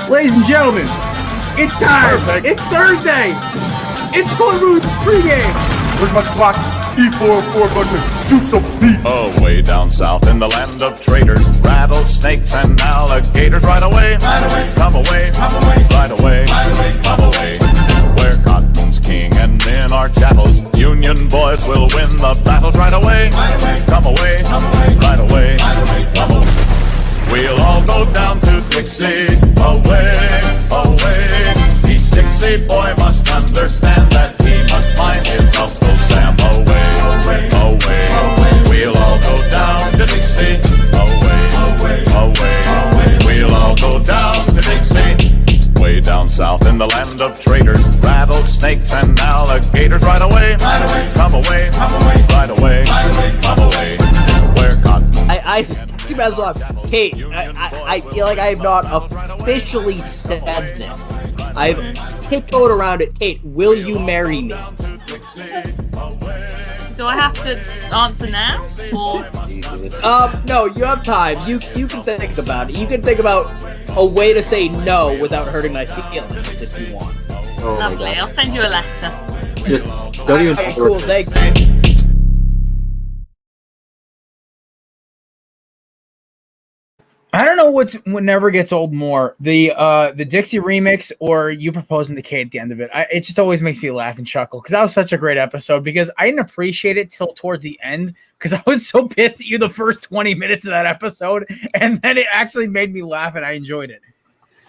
Ladies and gentlemen, it's time. Perfect. It's Thursday. It's Korner's Pregame. Where's my clock? E404 button. Shoot some beat. Oh, way down south in the land of traders, rattlesnakes and alligators. Right away, come away, right away, come away. Where cotton's king and men are chattels, Union boys will win the battles. Right away, come away, right away, come away. We'll all go down to Dixie, away, away. Each Dixie boy must understand that he must mind his Uncle Sam. Away, away, we'll all go down to Dixie, away, away. We'll all go down to Dixie. Way down south in the land of traders, rattlesnakes and alligators. Right away, come away, right away, come away. Where cotton. I see as well. Kate, I feel like I have not officially said this. I've tiptoed around it. Kate, will you marry me? Do I have to answer now? Or No, you have time. You can think about it. You can think about a way to say no without hurting my feelings if you want. Oh my lovely, God. I'll send you a letter. Just don't even. Alright, cool, thanks. I don't know what never gets old more, the Dixie remix or you proposing to Kate at the end of it. It just always makes me laugh and chuckle because that was such a great episode because I didn't appreciate it till towards the end because I was so pissed at you the first 20 minutes of that episode, and then it actually made me laugh and I enjoyed it.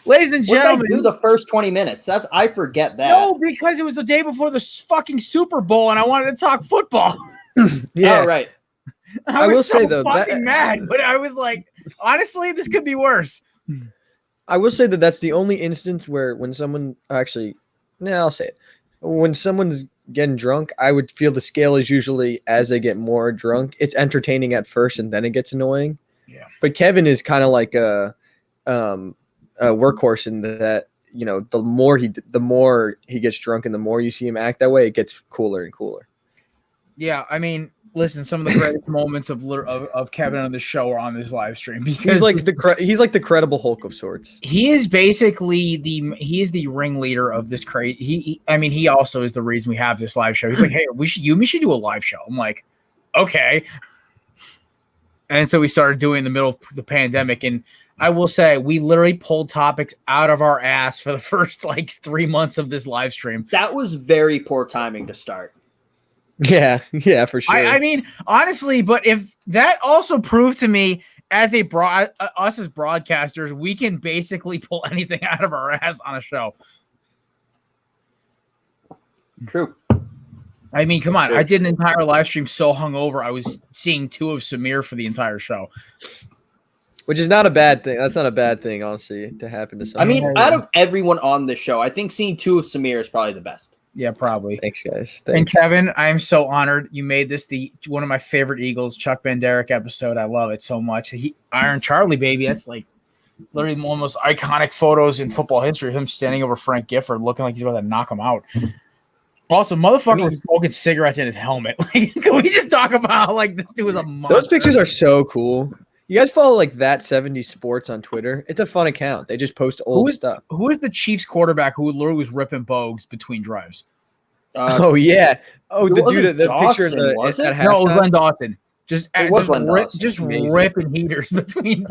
Ladies and What did I gentlemen, do the first 20 minutes? I forget that. no, because it was the day before the fucking Super Bowl and I wanted to talk football. Yeah. All right. I will was so say, though, fucking mad, but I was like, honestly, this could be worse. I will say that that's the only instance where when someone I'll say it. When someone's getting drunk, I would feel the scale is usually as they get more drunk. It's entertaining at first and then it gets annoying. Yeah. But Kevin is kind of like a workhorse in that, you know, the more he gets drunk and the more you see him act that way, it gets cooler and cooler. Yeah, I mean, listen, some of the greatest moments of Kevin on the show are on this live stream because He's like the credible Hulk of sorts. he is basically the ringleader of this crazy. He also is the reason we have this live show. He's like, hey, we should do a live show. I'm like, okay. And so we started doing it in the middle of the pandemic, and I will say we literally pulled topics out of our ass for the first 3 months of this live stream. That was very poor timing to start. Yeah, for sure. I mean, honestly, but if that also proved to me as us as broadcasters, we can basically pull anything out of our ass on a show. True. I mean, come on. I did an entire live stream so hungover, I was seeing 2 of Samir for the entire show. Which is not a bad thing. That's not a bad thing, honestly, to happen to someone. I mean, out of everyone on this show, I think seeing 2 of Samir is probably the best. Yeah, probably. Thanks, guys. And Thanks. Kevin, I am so honored. You made this one of my favorite Eagles, Chuck Bednarik episode. I love it so much. Iron Charlie, baby. That's like literally one of the most iconic photos in football history. Him standing over Frank Gifford, looking like he's about to knock him out. Also, motherfucker was smoking cigarettes in his helmet. Can we just talk about how this dude was a monster? Those pictures are so cool. You guys follow that 70s sports on Twitter? It's a fun account. They just post old stuff. Who is the Chiefs quarterback who literally was ripping bogues between drives? Oh yeah. Oh, the dude, the picture Dawson, at halftime. No, it was Len Dawson. Just Dawson. ripping heaters between.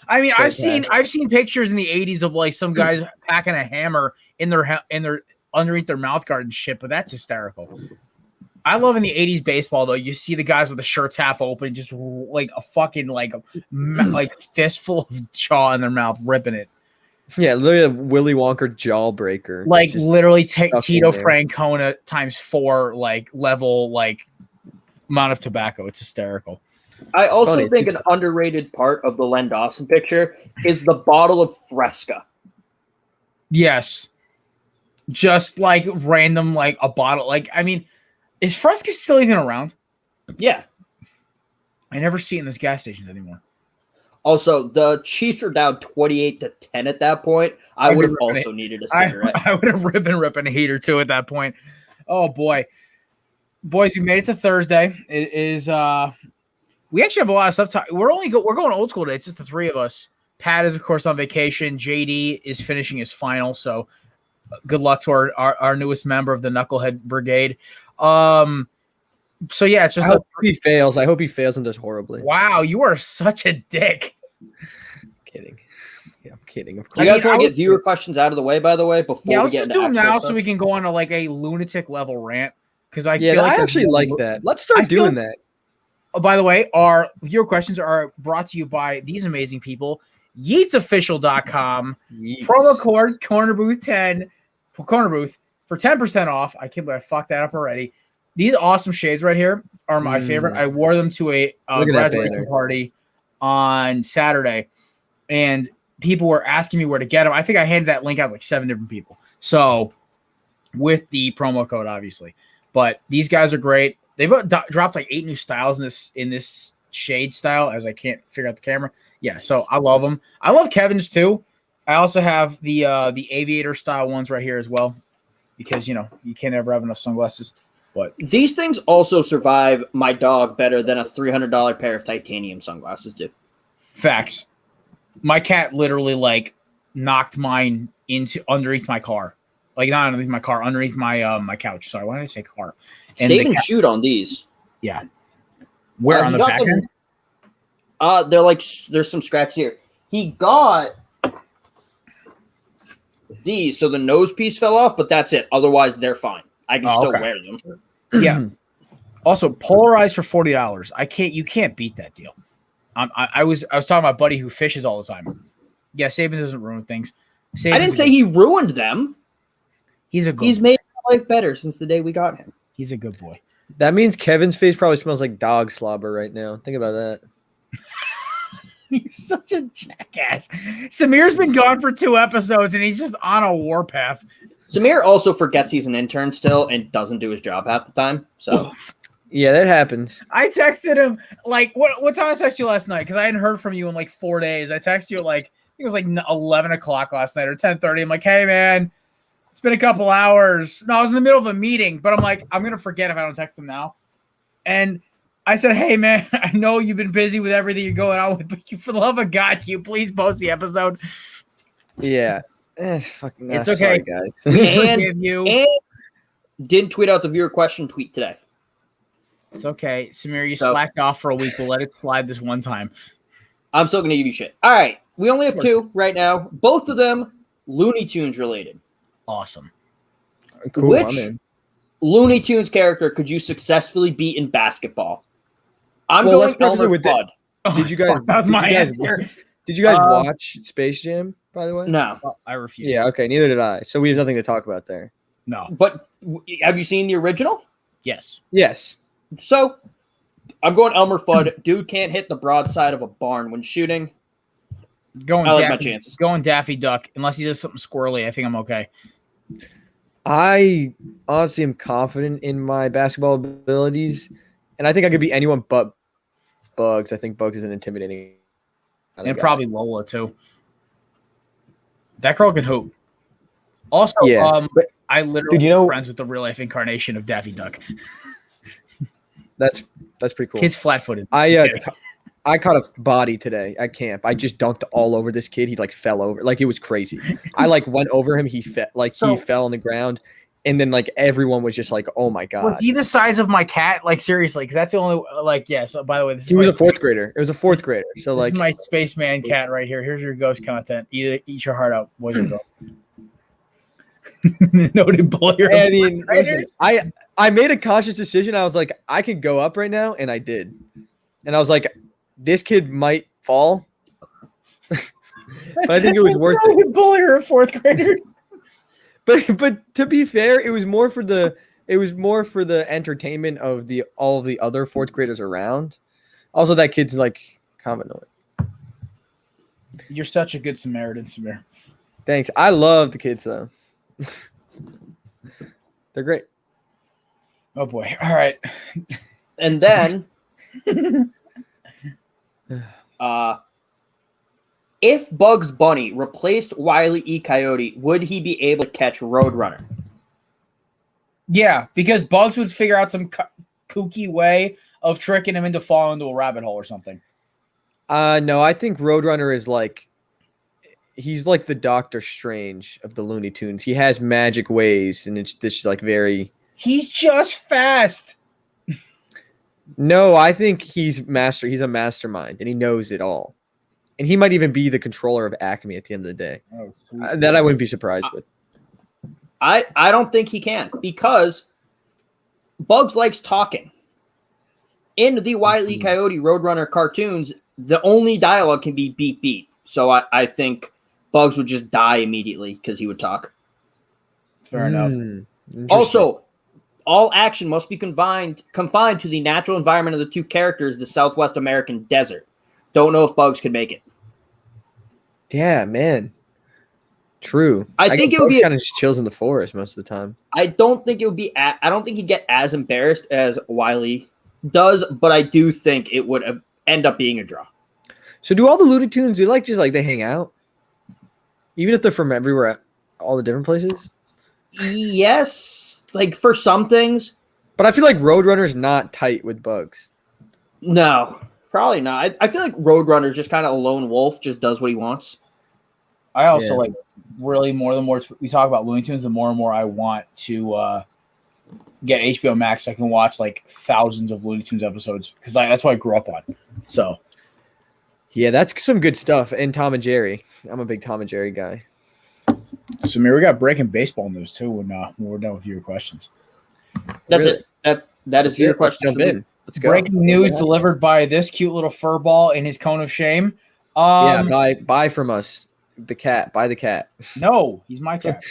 I mean, I've seen pictures in the 80s of some guys packing a hammer in their underneath their mouth guard and shit, but that's hysterical. I love in the 80s baseball though. You see the guys with the shirts half open, just a fucking fistful of chaw in their mouth, ripping it. Yeah, literally a Willy Wonka jawbreaker. Literally take Tito Francona times 4 level amount of tobacco. It's hysterical. I also think an underrated part of the Len Dawson picture is the bottle of Fresca. Yes. Just random a bottle. I mean, is Fresca still even around? Yeah. I never see it in those gas stations anymore. Also, the Chiefs are down 28-10 at that point. I would have also needed a cigarette. I would have been ripping a heater too at that point. Oh boy. Boys, we made it to Thursday. It is we actually have a lot of stuff we're going old school today. It's just the 3 of us. Pat is, of course, on vacation. JD is finishing his final, so good luck to our newest member of the Knucklehead Brigade. So yeah, it's just I hope he fails. I hope he fails and does horribly. wow, you are such a dick. Kidding. Yeah, I'm kidding. Of You course. guys want to get viewer questions out of the way, by the way, before Yeah, we let's get just into do them actual now stuff? so we can go on to like a lunatic level rant. Because I Yeah, feel like I actually like that. Let's start doing that. Oh, by the way, our viewer questions are brought to you by these amazing people. YeatsOfficial.com. Promo code CornerBooth10 for Corner Booth for 10% off. I can't believe I fucked that up already. These awesome shades right here are my favorite. I wore them to a graduation party on Saturday, and people were asking me where to get them. I think I handed that link out to like 7 different people. So with the promo code, obviously. But these guys are great. They've dropped like 8 new styles in this shade style, as I can't figure out the camera. Yeah, so I love them. I love Kevin's too. I also have the aviator style ones right here as well, because you can't ever have enough sunglasses. But these things also survive my dog better than a $300 pair of titanium sunglasses do. Facts. My cat literally like knocked mine into underneath my car. Like not underneath my car, underneath my my couch. Sorry, why did I say car? And Save and shoot on these. Yeah. Where on the back end? They're like there's some scratch here. He got these, so the nose piece fell off, but that's it. Otherwise, they're fine. I can still wear them. Yeah. Also, polarized for $40. You can't beat that deal. I was talking about a buddy who fishes all the time. Yeah, Saban doesn't ruin things. I didn't say he ruined them. He's a good. He's made my life better since the day we got him. He's a good boy. That means Kevin's face probably smells like dog slobber right now. Think about that. You're such a jackass. Samir's been gone for 2 episodes, and he's just on a warpath. Samir also forgets he's an intern still and doesn't do his job half the time. So, yeah, that happens. I texted him like what time I texted you last night because I hadn't heard from you in like 4 days. I texted you at like I think it was like 11 o'clock last night or 10:30. I'm like, hey man, it's been a couple hours. No, I was in the middle of a meeting, but I'm like, I'm gonna forget if I don't text him now. And I said, hey man, I know you've been busy with everything you're going on with, but for the love of God, can you please post the episode? Yeah. Fucking it's okay, sorry, guys. and, forgive you. And didn't tweet out the viewer question tweet today. It's okay. Samir, you slacked off for a week. We'll let it slide this one time. I'm still going to give you shit. All right. We only have 2 right now. Both of them Looney Tunes related. Awesome. Cool, Which Looney Tunes character could you successfully beat in basketball? I'm going Elmer Fudd. Did you guys? That was my answer. Did you guys watch Space Jam? By the way, no. I refuse. Yeah. Okay. Neither did I. So we have nothing to talk about there. No. But have you seen the original? Yes. Yes. So I'm going Elmer Fudd. Dude can't hit the broadside of a barn when shooting. I like my chances. Going Daffy Duck. Unless he does something squirrely, I think I'm okay. I honestly am confident in my basketball abilities, and I think I could beat anyone but Bugs. I think Bugs is an intimidating. And probably Lola too. That girl can hoop. Also, but, I literally friends with the real life incarnation of Daffy Duck. That's pretty cool. Kid's flat-footed. I caught a body today at camp. I just dunked all over this kid. He like fell over. Like it was crazy. I like went over him. He fell on the ground. And then like everyone was just like, "Oh my god!" Was he the size of my cat? Like seriously, because that's the only like. Yeah. So by the way, he was a 4th grader. It was a 4th grader. So this is my spaceman cat right here. Here's your ghost content. Eat your heart out, boys and girls. Noted player. I mean, listen, I made a conscious decision. I was like, I can go up right now, and I did. And I was like, this kid might fall, but I think it was worth it. Bullier of 4th graders. But to be fair, it was more for the entertainment of all of the other 4th graders around. Also, that kid's like kind of annoying. You're such a good Samaritan, Samir. Thanks. I love the kids though. They're great. Oh boy. All right. And then if Bugs Bunny replaced Wile E. Coyote, would he be able to catch Roadrunner? Yeah, because Bugs would figure out some kooky way of tricking him into falling into a rabbit hole or something. No, I think Roadrunner is like he's like the Doctor Strange of the Looney Tunes. He has magic ways, and it's this like very. He's just fast. No, I think he's a mastermind, and he knows it all. And he might even be the controller of Acme at the end of the day. Oh, That I wouldn't be surprised with. I don't think he can because Bugs likes talking. In the Wile E. Coyote Roadrunner cartoons, the only dialogue can be beep beep. So I think Bugs would just die immediately because he would talk. Fair enough. Also, all action must be confined to the natural environment of the two characters, the Southwest American desert. Don't know if Bugs could make it. Yeah, man. True. I think guess it would be kind of just chills in the forest most of the time. I don't think it would be. I don't think he'd get as embarrassed as Wiley does, but I do think it would end up being a draw. So, do all the Looney Tunes they hang out, even if they're from everywhere, all the different places? Yes, like for some things. But I feel like Roadrunner's not tight with Bugs. No, probably not. I feel like Roadrunner's just kind of a lone wolf, just does what he wants. I also like really more we talk about Looney Tunes, the more and more I want to get HBO Max so I can watch like thousands of Looney Tunes episodes because that's what I grew up on. So, yeah, that's some good stuff. And Tom and Jerry. I'm a big Tom and Jerry guy. Samir, we got breaking baseball news too when we're done with your questions. That's it. That is your question. Jump in. Let's go. Breaking news delivered by this cute little fur ball in his cone of shame. Buy from us. The cat. Buy the cat. No, he's my cat.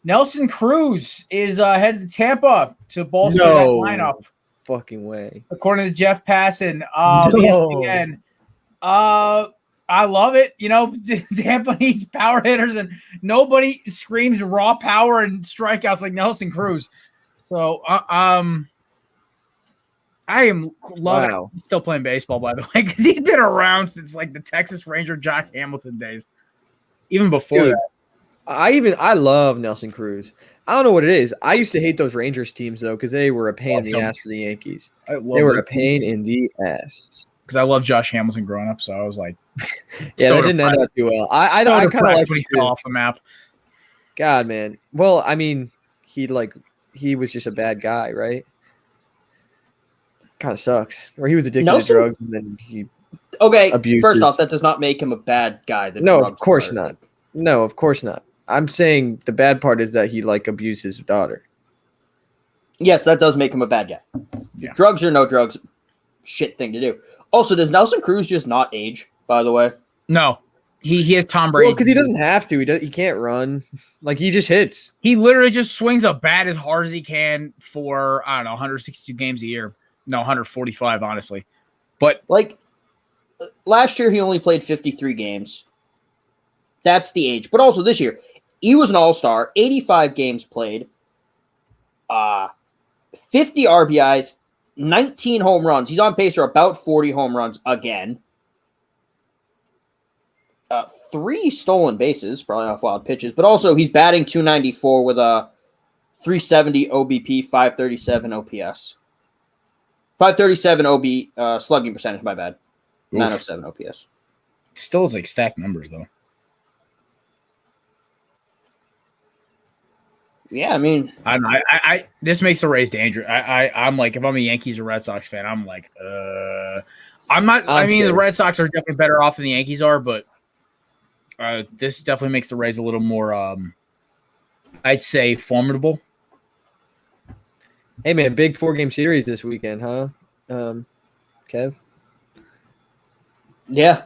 Nelson Cruz is headed to Tampa to bolster that lineup. Fucking way. According to Jeff Passan, ESPN. I love it. You know, Tampa needs power hitters, and nobody screams raw power and strikeouts like Nelson Cruz. So, I am loving it. He's still playing baseball, by the way, because he's been around since like the Texas Ranger Jock Hamilton days. Even before that. I love Nelson Cruz. I don't know what it is. I used to hate those Rangers teams though because they were a pain in the ass for the Yankees. They were a pain in the ass. Because I love Josh Hamilton growing up, so I was like, yeah, that didn't end up too well. I kind of like when he fell off the map. God, man. Well, I mean, he was just a bad guy, right? Kind of sucks. Or he was addicted to drugs and then he abused. First off, that does not make him a bad guy. No, of course not. No, of course not. I'm saying the bad part is that he abused his daughter. Yes, that does make him a bad guy. Yeah. Drugs or no drugs, shit thing to do. Also, does Nelson Cruz just not age, by the way? No. He has Tom Brady. Well, because he doesn't have to. He can't run. He just hits. He literally just swings a bat as hard as he can for, I don't know, 162 games a year. No, 145, honestly. But last year he only played 53 games. That's the age. But also this year, he was an all-star, 85 games played, 50 RBIs, 19 home runs. He's on pace for about 40 home runs again. 3 stolen bases, probably off wild pitches. But also he's batting .294 with a 370 OBP, 537 OPS. 537 OB slugging percentage, my bad. 907 OPS. Still, it's stacked numbers, though. Yeah, I mean, I don't know. I this makes the Rays dangerous. I'm like, if I'm a Yankees or Red Sox fan, I'm like, I'm not. The Red Sox are definitely better off than the Yankees are, but this definitely makes the Rays a little more, I'd say, formidable. Hey man, big 4-game series this weekend, huh? Kev. Yeah.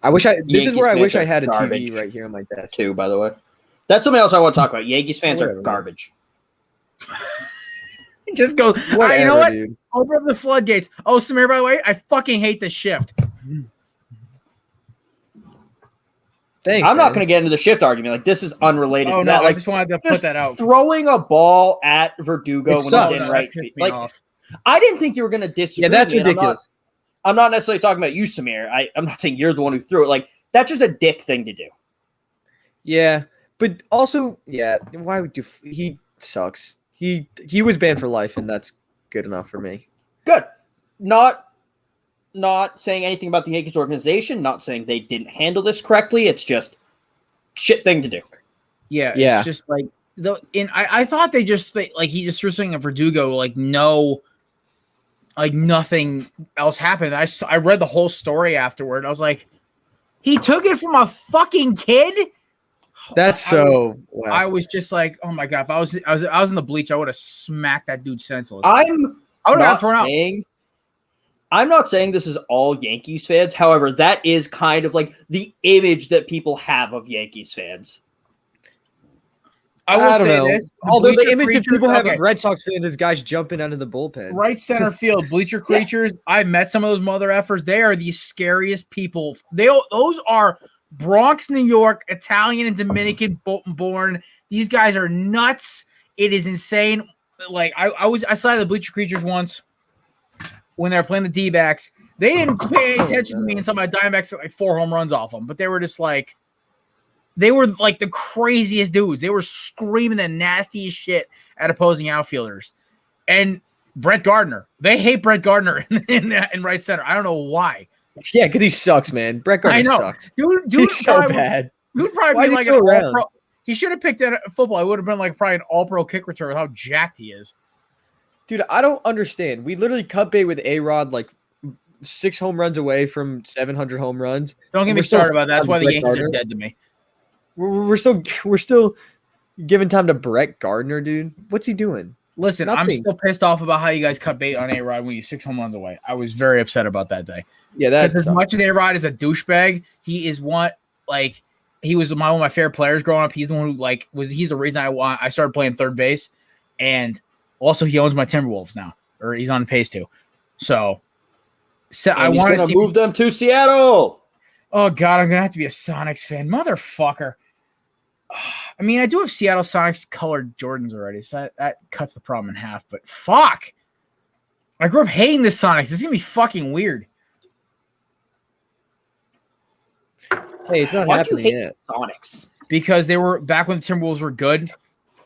This is where I wish I had a TV right here on my desk too. By the way. That's something else I want to talk about. Yankees fans are garbage. Just go. Whatever, you know what? Dude. Open up the floodgates. Oh, Samir, by the way, I fucking hate the shift. Thanks. I'm not going to get into the shift argument. This is unrelated to that. I just wanted to put that out. Throwing a ball at Verdugo when he's in right field. I didn't think you were going to disagree. Yeah, that's ridiculous. I'm not necessarily talking about you, Samir. I'm not saying you're the one who threw it. That's just a dick thing to do. Yeah. But also, why would you? He sucks. He was banned for life, and that's good enough for me. Good. Not not saying anything about the Yankees organization, not saying they didn't handle this correctly. It's just shit thing to do. Yeah. Yeah. It's just like I thought he just threw something at Verdugo, nothing else happened. I read the whole story afterward. I was like, he took it from a fucking kid. That's wow. I was just like, oh my god! If I was in the bleach, I would have smacked that dude senseless. I'm not saying this is all Yankees fans. However, that is kind of like the image that people have of Yankees fans. I don't know. This, although the image that people have of Red Sox fans is guys jumping out of the bullpen. Right center field, bleacher creatures. I've met some of those mother effers. They are the scariest people. Those are Bronx, New York, Italian and Dominican born. These guys are nuts. It is insane. Like I saw the bleacher creatures once when they were playing the D-backs. They didn't pay attention to me until my Diamondbacks got like 4 home runs off them. But they were just like, they were like the craziest dudes. They were screaming the nastiest shit at opposing outfielders. And Brett Gardner, they hate Brett Gardner in right center. I don't know why. Yeah, because he sucks, man. Brett Gardner sucks. Dude, he's so bad. Dude probably be like an all-pro. He should have picked that football. It would have been like probably an all-pro kick return with how jacked he is. Dude, I don't understand. We literally cut bait with A-Rod like 6 home runs away from 700 home runs. Don't get me started about that. That's why the Yankees are dead to me. We're still giving time to Brett Gardner, dude. What's he doing? Listen, I'm still pissed off about how you guys cut bait on A-Rod when you 6 home runs away. I was very upset about that day. Yeah, that's as much as A-Rod is a douchebag, he is he was one of my favorite players growing up. He's the one who he's the reason I started playing third base, and also he owns my Timberwolves now, or he's on pace to. So I want to move them to Seattle. Oh god, I'm gonna have to be a Sonics fan, motherfucker. I mean, I do have Seattle Sonics colored Jordans already, so that cuts the problem in half. But fuck, I grew up hating the Sonics. It's gonna be fucking weird. Hey, it's not happening yet. Sonics, because they were back when the Timberwolves were good.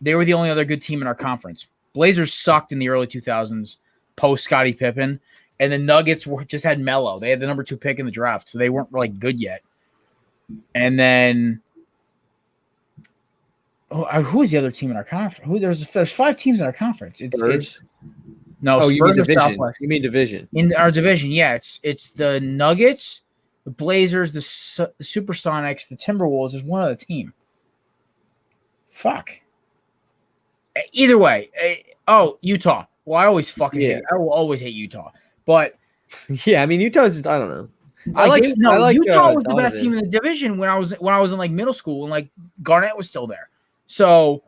They were the only other good team in our conference. Blazers sucked in the early 2000s, post Scottie Pippen, and the Nuggets just had Melo. They had the number 2 pick in the draft, so they weren't really good yet. And then. Who is the other team in our conference? There's 5 teams in our conference. Spurs? You mean division. You mean division. In our division, yeah. It's the Nuggets, the Blazers, the Supersonics, the Timberwolves is one other team. Fuck. Either way. Utah. Well, I always fucking I will always hate Utah. But yeah, I mean Utah's I don't know. Utah was the best team in the division when I was in like middle school and like Garnett was still there. So,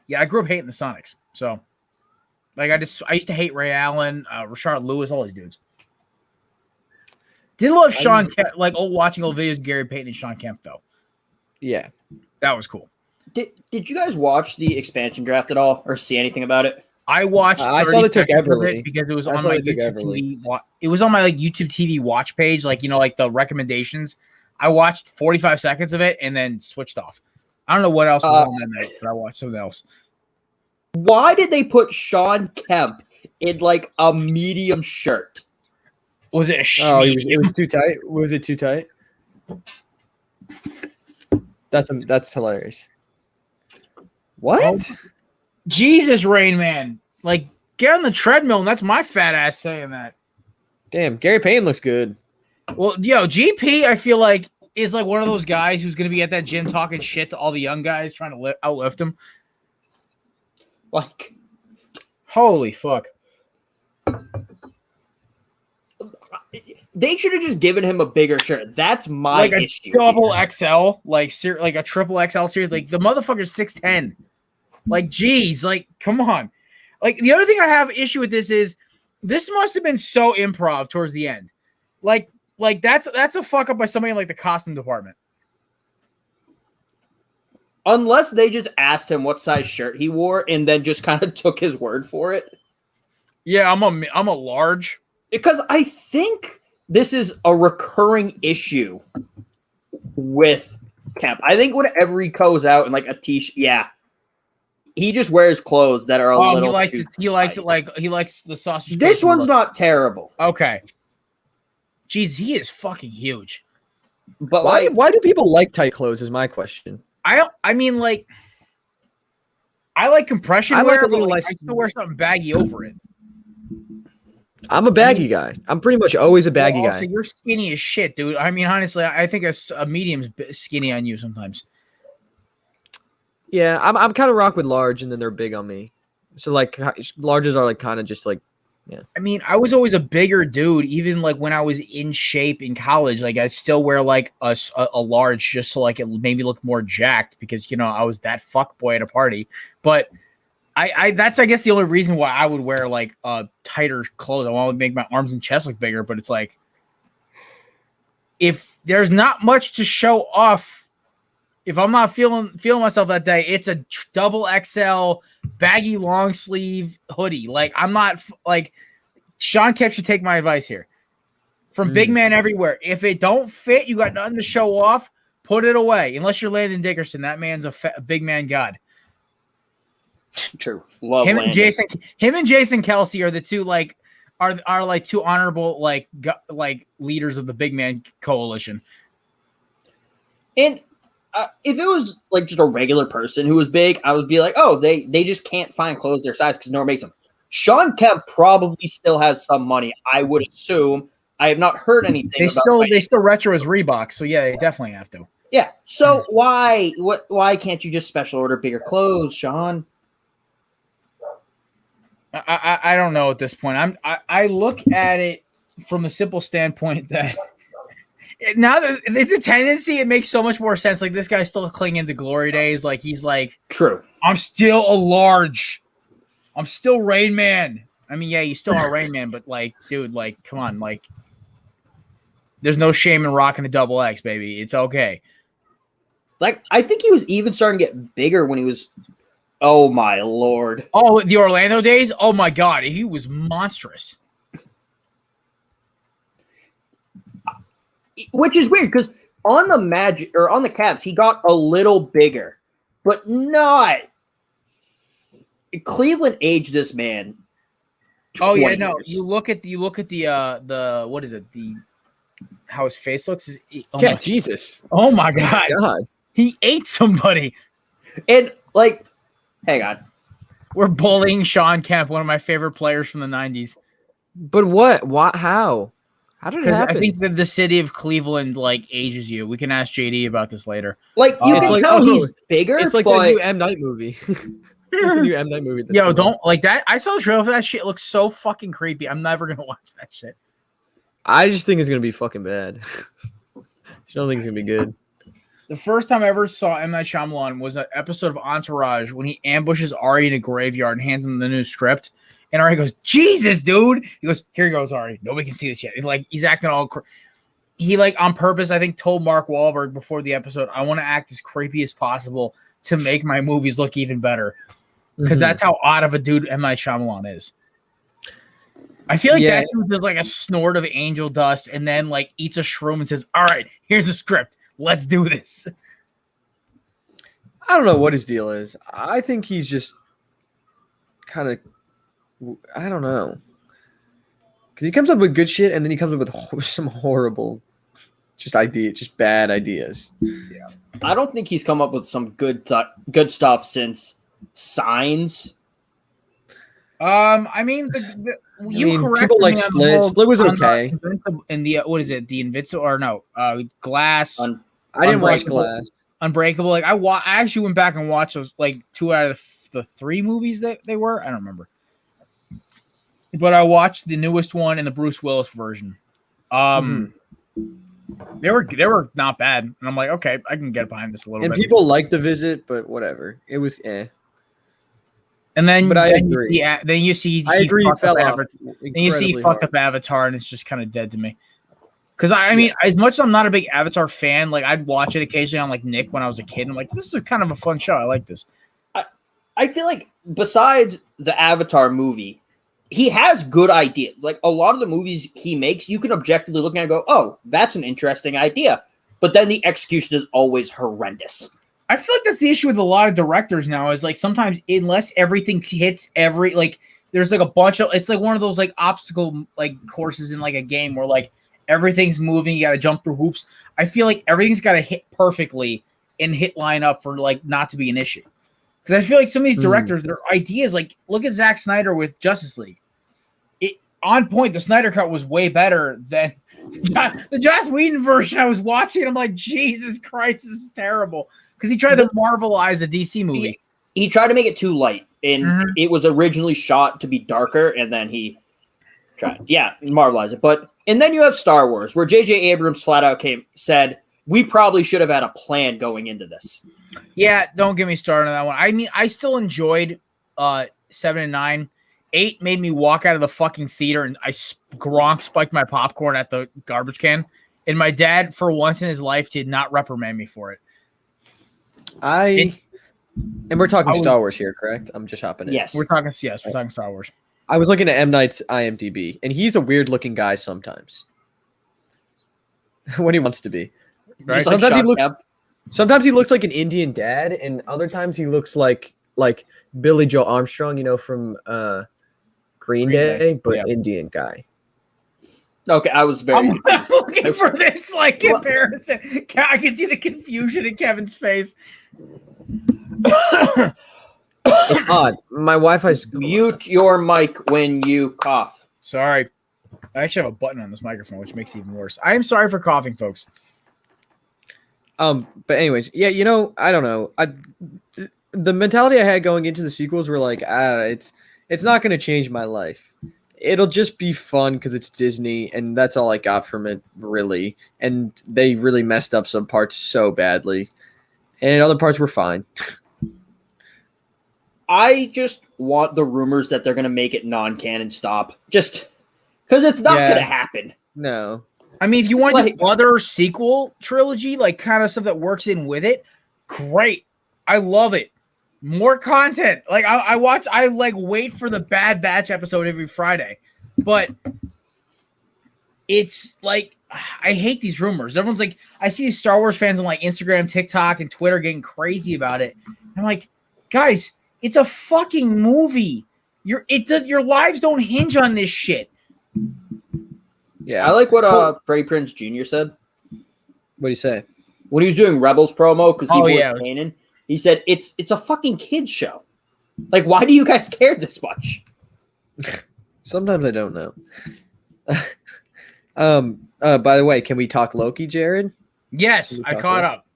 yeah, I grew up hating the Sonics. So, like, I used to hate Ray Allen, Rashard Lewis, all these dudes. Did love Sean Kemp, watching old videos of Gary Payton and Sean Kemp, though. Yeah. That was cool. Did you guys watch the expansion draft at all or see anything about it? I watched. I saw they took Everly because it was on my YouTube TV. It was on my YouTube TV watch page, the recommendations. I watched 45 seconds of it and then switched off. I don't know what else was on that night, but I watched something else. Why did they put Sean Kemp in like a medium shirt? Was it a it was too tight? Was it too tight? That's hilarious. What? Oh, Jesus, Rain Man. Like, get on the treadmill, and that's my fat ass saying that. Damn, Gary Payton looks good. Well, GP, I feel like, is like one of those guys who's going to be at that gym talking shit to all the young guys trying to outlift him. Like, holy fuck. They should have just given him a bigger shirt. That's my issue. Double XL, like a triple XL series. Like, the motherfucker's 6'10". Like, geez, like, come on. Like, the other thing I have issue with this is this must have been so improv towards the end. Like that's a fuck up by somebody in like the costume department. Unless they just asked him what size shirt he wore and then just kind of took his word for it. Yeah, I'm a large. Because I think this is a recurring issue with Kemp. I think whenever he goes out in like a t-shirt, He just wears clothes that are a Oh, little. he likes too it. He likes it tight. like he likes the sausage. This casing one's look. not terrible, Okay. Jeez, he is fucking huge. but Why? like, Why do people like tight clothes? Is my question. I mean, like, I like compression I like wear, a but little like, less- I still wear something baggy over it. I'm a baggy guy. I'm pretty much always a baggy Also, guy. you're skinny as shit, dude. I mean, honestly, I think a medium's skinny on you sometimes. Yeah, I'm kind of rock with large, and then they're big on me. So like larges are like kind of just like, I mean, I was always a bigger dude, even like when I was in shape in college. Like, I still wear like a large just so like it made me look more jacked because I was that fuck boy at a party. But I that's I guess the only reason why I would wear like tighter clothes. I want to make my arms and chest look bigger, but it's like if there's not much to show off, if I'm not feeling myself that day, it's a double XL baggy long sleeve hoodie. Like I'm not like Sean Kemp should take my advice here. From big man everywhere. If it don't fit, you got nothing to show off, put it away. Unless you're Landon Dickerson, that man's a big man god. true. Love Him Landon. and Jason Kelsey are the two like are like two honorable like leaders of the big man coalition. And if it was like just a regular person who was big, I would be like, oh, they just can't find clothes their size because no one makes them. Sean Kemp probably still has some money, I would assume. I have not heard anything. They still retro as Reebok, so yeah, they definitely have to. Yeah. So why can't you just special order bigger clothes, Sean? I don't know at this point. I look at it from the simple standpoint that now that it's a tendency, it makes so much more sense. Like this guy's still clinging to glory days. Like he's like, True. I'm still a large. I'm still Rain Man. I mean, yeah, you still are Rain Man, but like, dude, like, come on, like, there's no shame in rocking a double X, baby. It's okay. Like I think he was even starting to get bigger when he was. Oh my lord! Oh, the Orlando days. Oh my god, he was monstrous. Which is weird because on the Magic or on the Caps, he got a little bigger, but not. Cleveland aged this man. Oh yeah, 20 no. years. You look at the what is it? How his face looks. Jesus. Oh my god. God. He ate somebody. And like, hang on. We're bullying Sean Kemp, one of my favorite players from the 90s. But what? What? How? How did it happen? I think that the city of Cleveland like ages you. We can ask JD about this later. Like you It's can like, tell oh, he's bigger. it's like but the new M Night movie. It's the new M Night movie. that's Yo, coming don't out. like that. I saw the trailer for that shit. It looks so fucking creepy. I'm never gonna watch that shit. I just think it's gonna be fucking bad. I don't think it's gonna be good. The first time I ever saw M. Night Shyamalan was an episode of Entourage when he ambushes Ari in a graveyard and hands him the new script. And Ari goes, Jesus, dude. He goes, here he goes, Ari. Nobody can see this yet. And, like, he's acting all he, like, on purpose, I think, told Mark Wahlberg before the episode, I want to act as creepy as possible to make my movies look even better. Because that's how odd of a dude M. Night Shyamalan is. I feel like that dude does, like, a snort of angel dust and then, like, eats a shroom and says, all right, here's the script. Let's do this. I don't know what his deal is. I think he's just kind of, I don't know. Because he comes up with good shit and then he comes up with some horrible just bad ideas. Yeah. I don't think he's come up with some good stuff since Signs. I mean, correct people like me on the Split. whole- Split was on the okay. Invincible- and the what is it? The Invincible or no? Glass. I didn't watch Unbreakable. Glass. Unbreakable. Like I actually went back and watched those like 2 out of the 3 movies that they were. I don't remember. But I watched the newest one and the Bruce Willis version. They were not bad, and I'm like, okay, I can get behind this a little And bit. people like The Visit, but whatever. It was eh. And then, But I then agree. you see, I agree. He fell off. Then you see, he incredibly fucked hard. up Avatar, and it's just kind of dead to me. Because I mean, as much as I'm not a big Avatar fan, like I'd watch it occasionally on like Nick when I was a kid. I'm like, this is kind of a fun show. I like this. I feel like besides the Avatar movie, he has good ideas. Like a lot of the movies he makes, you can objectively look at it and go, oh, that's an interesting idea. But then the execution is always horrendous. I feel like that's the issue with a lot of directors now is like sometimes unless everything hits there's like a bunch of, it's like one of those like obstacle like courses in like a game where like everything's moving, you got to jump through hoops. I feel like everything's got to hit perfectly and hit line up for like not to be an issue. Because I feel like some of these directors, their ideas, like look at Zack Snyder with Justice League. On point, the Snyder Cut was way better than the Joss Whedon version I was watching. I'm like, Jesus Christ, this is terrible. Because he tried to Marvelize a DC movie. He tried to make it too light, and it was originally shot to be darker, and then he tried, Marvelize it. And then you have Star Wars, where J.J. Abrams flat out said, we probably should have had a plan going into this. Yeah, don't get me started on that one. I mean, I still enjoyed 7 and 9. 8 made me walk out of the fucking theater, and I spiked my popcorn at the garbage can. And my dad, for once in his life, did not reprimand me for it. And we're talking Star Wars here, correct? I'm just hopping in. Yes. We're talking Star Wars. I was looking at M. Night's IMDb, and he's a weird-looking guy sometimes. When he wants to be. Right? Sometimes he looks like an Indian dad, and other times he looks like Billy Joe Armstrong, from Green Day, but Indian guy. Okay, I was very I'm looking for this comparison. I can see the confusion in Kevin's face. It's odd. My Wi-Fi's mute your mic when you cough. Sorry. I actually have a button on this microphone, which makes it even worse. I am sorry for coughing, folks. But anyways, yeah, I don't know. The mentality I had going into the sequels were like, it's not going to change my life. It'll just be fun because it's Disney, and that's all I got from it, really. And they really messed up some parts so badly, and other parts were fine. I just want the rumors that they're going to make it non-canon stop, just because it's not going to happen. No. I mean, if you want the other sequel trilogy, like kind of stuff that works in with it, great. I love it. More content. Like I wait for the Bad Batch episode every Friday. But it's like I hate these rumors. Everyone's like, I see these Star Wars fans on like Instagram, TikTok, and Twitter getting crazy about it. I'm like, guys, it's a fucking movie. Your lives don't hinge on this shit. Yeah, I like what Freddie Prinze Jr. said. What do you say? When he was doing Rebels promo, because he was Kanan, he said it's a fucking kids show. Like, why do you guys care this much? Sometimes I don't know. By the way, can we talk Loki, Jared? Yes, I caught up.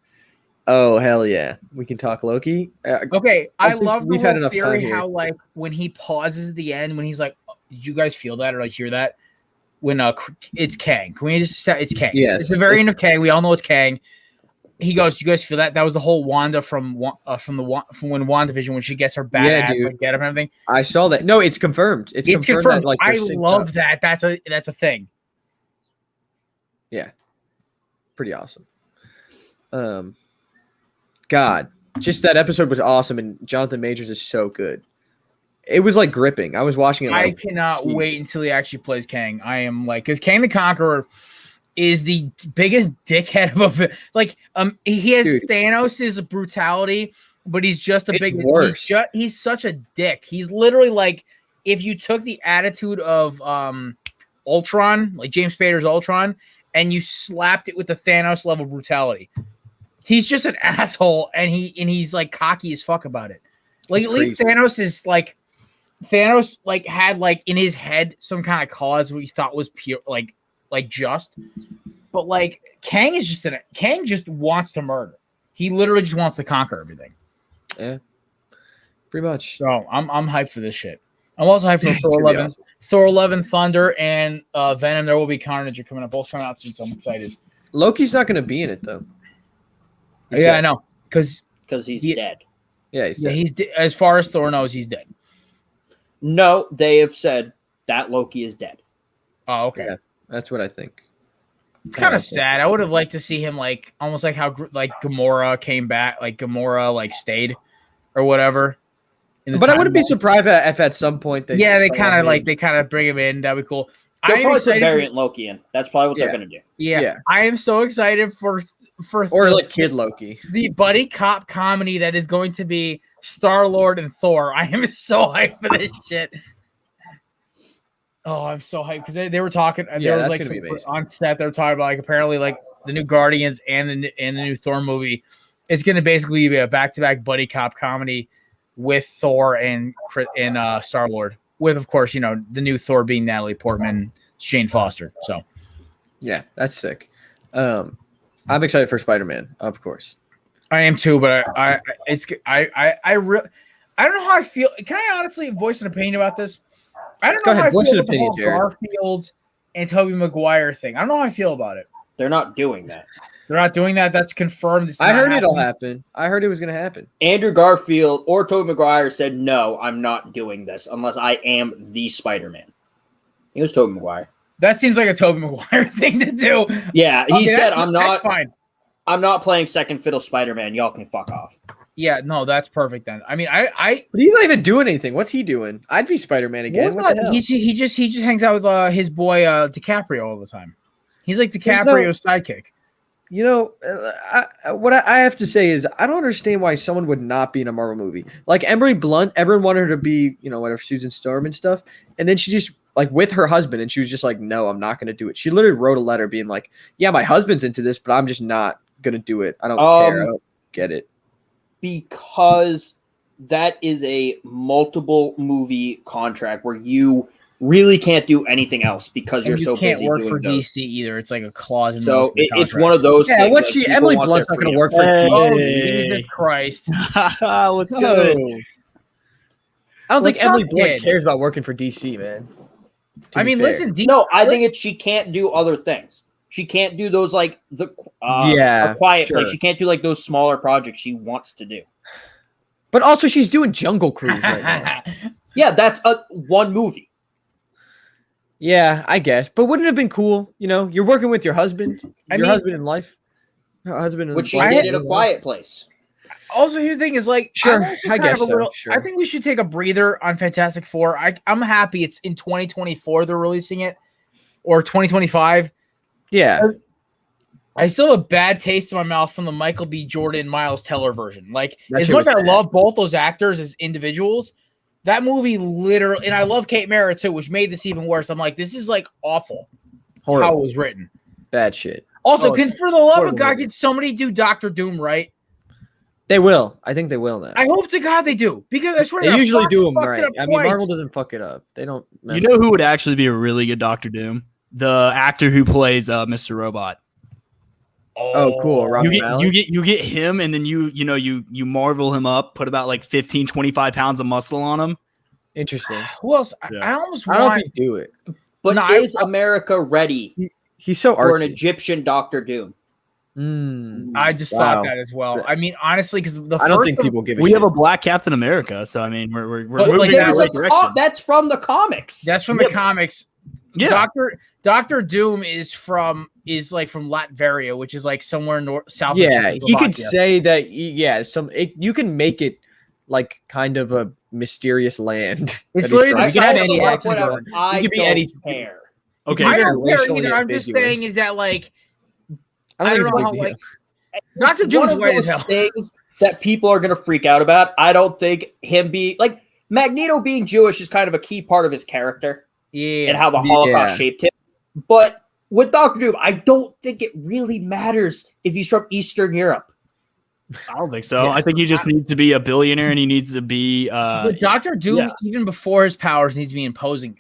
Oh, hell yeah. We can talk Loki. Okay, I love the whole theory how like when he pauses at the end, when he's like, did you guys feel that or like hear that? When it's Kang. Can we just say it's Kang? Yes. It's the variant of Kang. We all know it's Kang. He goes, "You guys feel that?" That was the whole Wanda from when WandaVision, when she gets her bad like, get up and everything. I saw that. No, it's confirmed. It's confirmed. That, like, I love that. That's a thing. Yeah, pretty awesome. God, just that episode was awesome, and Jonathan Majors is so good. It was like gripping. I was watching it. I cannot wait until he actually plays Kang. I am like, because Kang the Conqueror is the biggest dickhead of a like. He has Thanos' brutality, but he's just a big. Worse. He's such a dick. He's literally like if you took the attitude of Ultron, like James Spader's Ultron, and you slapped it with the Thanos level brutality. He's just an asshole, and he's like cocky as fuck about it. Like at least Thanos is like. Thanos like had like in his head some kind of cause what he thought was pure like just, but like Kang is just Kang just wants to murder. He literally just wants to conquer everything. Yeah, pretty much. So I'm hyped for this shit. I'm also hyped for Thor 11, awesome. Thor 11, Thunder, and Venom. There will be Carnage coming up. Both coming out soon, so I'm excited. Loki's not going to be in it though. He's dead. I know because he's dead. Yeah, he's dead. He's as far as Thor knows, he's dead. No, they have said that Loki is dead. Oh, okay. Yeah, that's what I think. Kind of sad. I would have liked to see him like almost like how like Gamora came back, like Gamora like stayed or whatever. But I wouldn't be surprised if at some point they they kind of bring him in. That'd be cool. They'll probably put variant Loki in. That's probably what they're gonna do. Yeah, I am so excited for or like Kid Loki. The buddy cop comedy that is going to be Star-Lord and Thor. I am so hyped for this shit. Oh, I'm so hyped because they were talking. Yeah, there was that's like gonna be amazing. on set. They were talking about like apparently like the new Guardians and the new Thor movie. It's going to basically be a back-to-back buddy cop comedy with Thor and Star-Lord. With, of course, the new Thor being Natalie Portman, Jane Foster. So, yeah, that's sick. I'm excited for Spider-Man, of course. I am too, but I don't know how I feel. Can I honestly voice an opinion about this? I don't know how I feel about the whole Garfield and Tobey Maguire thing. I don't know how I feel about it. They're not doing that. They're not doing that. That's confirmed. I heard it'll happen. I heard it was going to happen. Andrew Garfield or Tobey Maguire said, no, I'm not doing this unless I am the Spider-Man. It was Tobey Maguire. That seems like a Tobey Maguire thing to do. Yeah, he said, I'm not playing second fiddle Spider-Man. Y'all can fuck off. Yeah, no, that's perfect then. I mean, but he's not even doing anything. What's he doing? I'd be Spider-Man again. What the hell? He just hangs out with his boy DiCaprio all the time. He's like DiCaprio's sidekick. What I have to say is I don't understand why someone would not be in a Marvel movie. Like Emily Blunt, everyone wanted her to be, whatever, Susan Storm and stuff. And then she just, like, with her husband, and she was just like, no, I'm not going to do it. She literally wrote a letter being like, yeah, my husband's into this, but I'm just not going to do it. I don't care. I don't get it. Because that is a multiple movie contract where you really can't do anything else because you're so busy. You can't work for those. DC either. It's like a clause in so it's one of those things. Like Emily Blunt's not going to work for DC. Oh, Jesus Christ. What's good? I don't think Emily Blunt cares about working for DC, man. I mean, listen. I think she can't do other things. She can't do those like a quiet place. She can't do like those smaller projects she wants to do. But also, she's doing Jungle Cruise right now. Yeah, that's one movie. Yeah, I guess. But wouldn't it have been cool? You're working with your husband, husband in life, her husband, which she did in A Quiet Place. Also, here's the thing: is like, I guess so. Sure. I think we should take a breather on Fantastic Four. I'm happy it's in 2024 they're releasing it, or 2025. Yeah. I still have a bad taste in my mouth from the Michael B. Jordan, Miles Teller version. Like, as much as I love both those actors as individuals, that movie literally, and I love Kate Mara too, which made this even worse. I'm like, this is like awful. Horrible. How it was written. Bad shit. Also, for the love of God, can somebody do Dr. Doom right? They will. I think they will now. I hope to God they do, because I swear they usually do them right. I mean, Marvel doesn't fuck it up. They don't. You know who would actually be a really good Dr. Doom? The actor who plays Mr. Robot. Oh, cool. You get him, and then you Marvel him up, put about like 15, 25 pounds of muscle on him. Interesting. Who else? Yeah. I almost want. I don't know if he'd do it. But is America ready? He's so artsy. For an Egyptian Doctor Doom. I just thought that as well. I mean, honestly, because I don't think people give a shit. We have a Black Captain America, so I mean, we're moving in the right direction. That's from the comics. That's from the comics. Yeah. Doctor Doom is like from Latveria, which is like somewhere south. Yeah, he could say that. You can make it like kind of a mysterious land. It's literally you can have any accent. You could be anything. Okay, I don't care either. I'm just saying is that like I don't know how like Doctor Doom is white as hell. Things that people are gonna freak out about. I don't think him being like Magneto being Jewish is kind of a key part of his character. Yeah, and how the Holocaust shaped him. But with Doctor Doom, I don't think it really matters if he's from Eastern Europe. I don't think so. Yeah. I think he just needs to be a billionaire, and he needs to be. But Doctor Doom, even before his powers, needs to be imposing.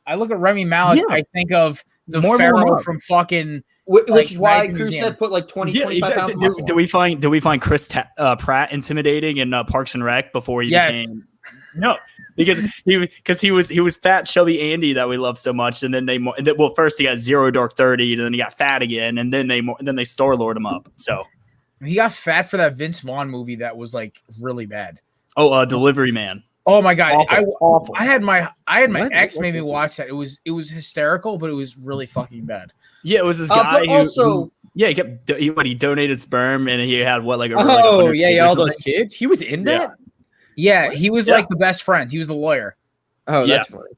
I look at Remy Malek. Yeah. I think of the Pharaoh from fucking. Which is why Cruz said put like 20, 25 pounds. Do we find Chris Pratt intimidating in Parks and Rec before he became? No. Because he was fat chubby Andy that we love so much, and then first he got Zero Dark 30, and then he got fat again, and then they Star-Lord him up. So he got fat for that Vince Vaughn movie that was like really bad. Oh, Delivery Man. Oh my God, awful. I had my ex made me watch that. It was hysterical, but it was really fucking bad. Yeah, it was this guy he donated sperm, and he had all those kids. He was in that. Yeah, he was like the best friend. He was the lawyer. Oh, that's funny.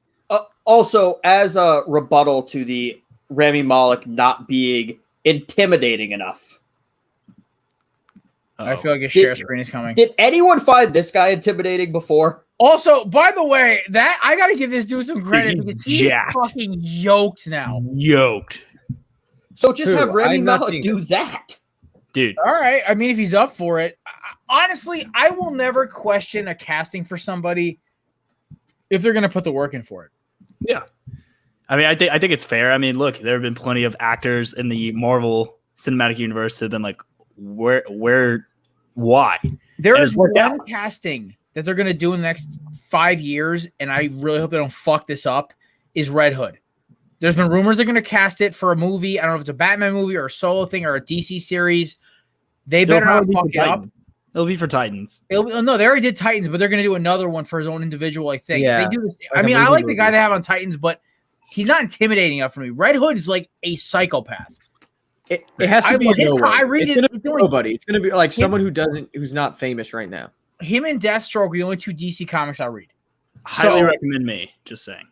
Also, as a rebuttal to the Rami Malek not being intimidating enough, I feel like a share screen is coming. Did anyone find this guy intimidating before? Also, by the way, that I gotta give this dude some credit Dude, because he's he's jacked. fucking yoked now. Yoked. So just Who? have Remy I'm not Malek seeing do that. Dude. All right. I mean, if he's up for it, honestly, I will never question a casting for somebody if they're gonna put the work in for it. Yeah. I mean, I think it's fair. I mean, look, there have been plenty of actors in the Marvel Cinematic Universe that have been like, why? There And is it's worked one out. casting that they're gonna do in the next 5 years, and I really hope they don't fuck this up. Is Red Hood? There's been rumors they're gonna cast it for a movie. I don't know if it's a Batman movie or a solo thing or a DC series. They better not fuck it up. It'll be for Titans. No, they already did Titans, but they're gonna do another one for his own individual. I think. Yeah, They do this. like I a mean, I movie like the guy movie. they have on Titans, but he's not intimidating enough for me. Red Hood is like a psychopath. It has to be his nowhere. I read It's it- gonna it's be only- nobody. It's gonna be like someone who's not famous right now. Him and Deathstroke are the only 2 DC comics I read. Highly So- recommend me. Just saying.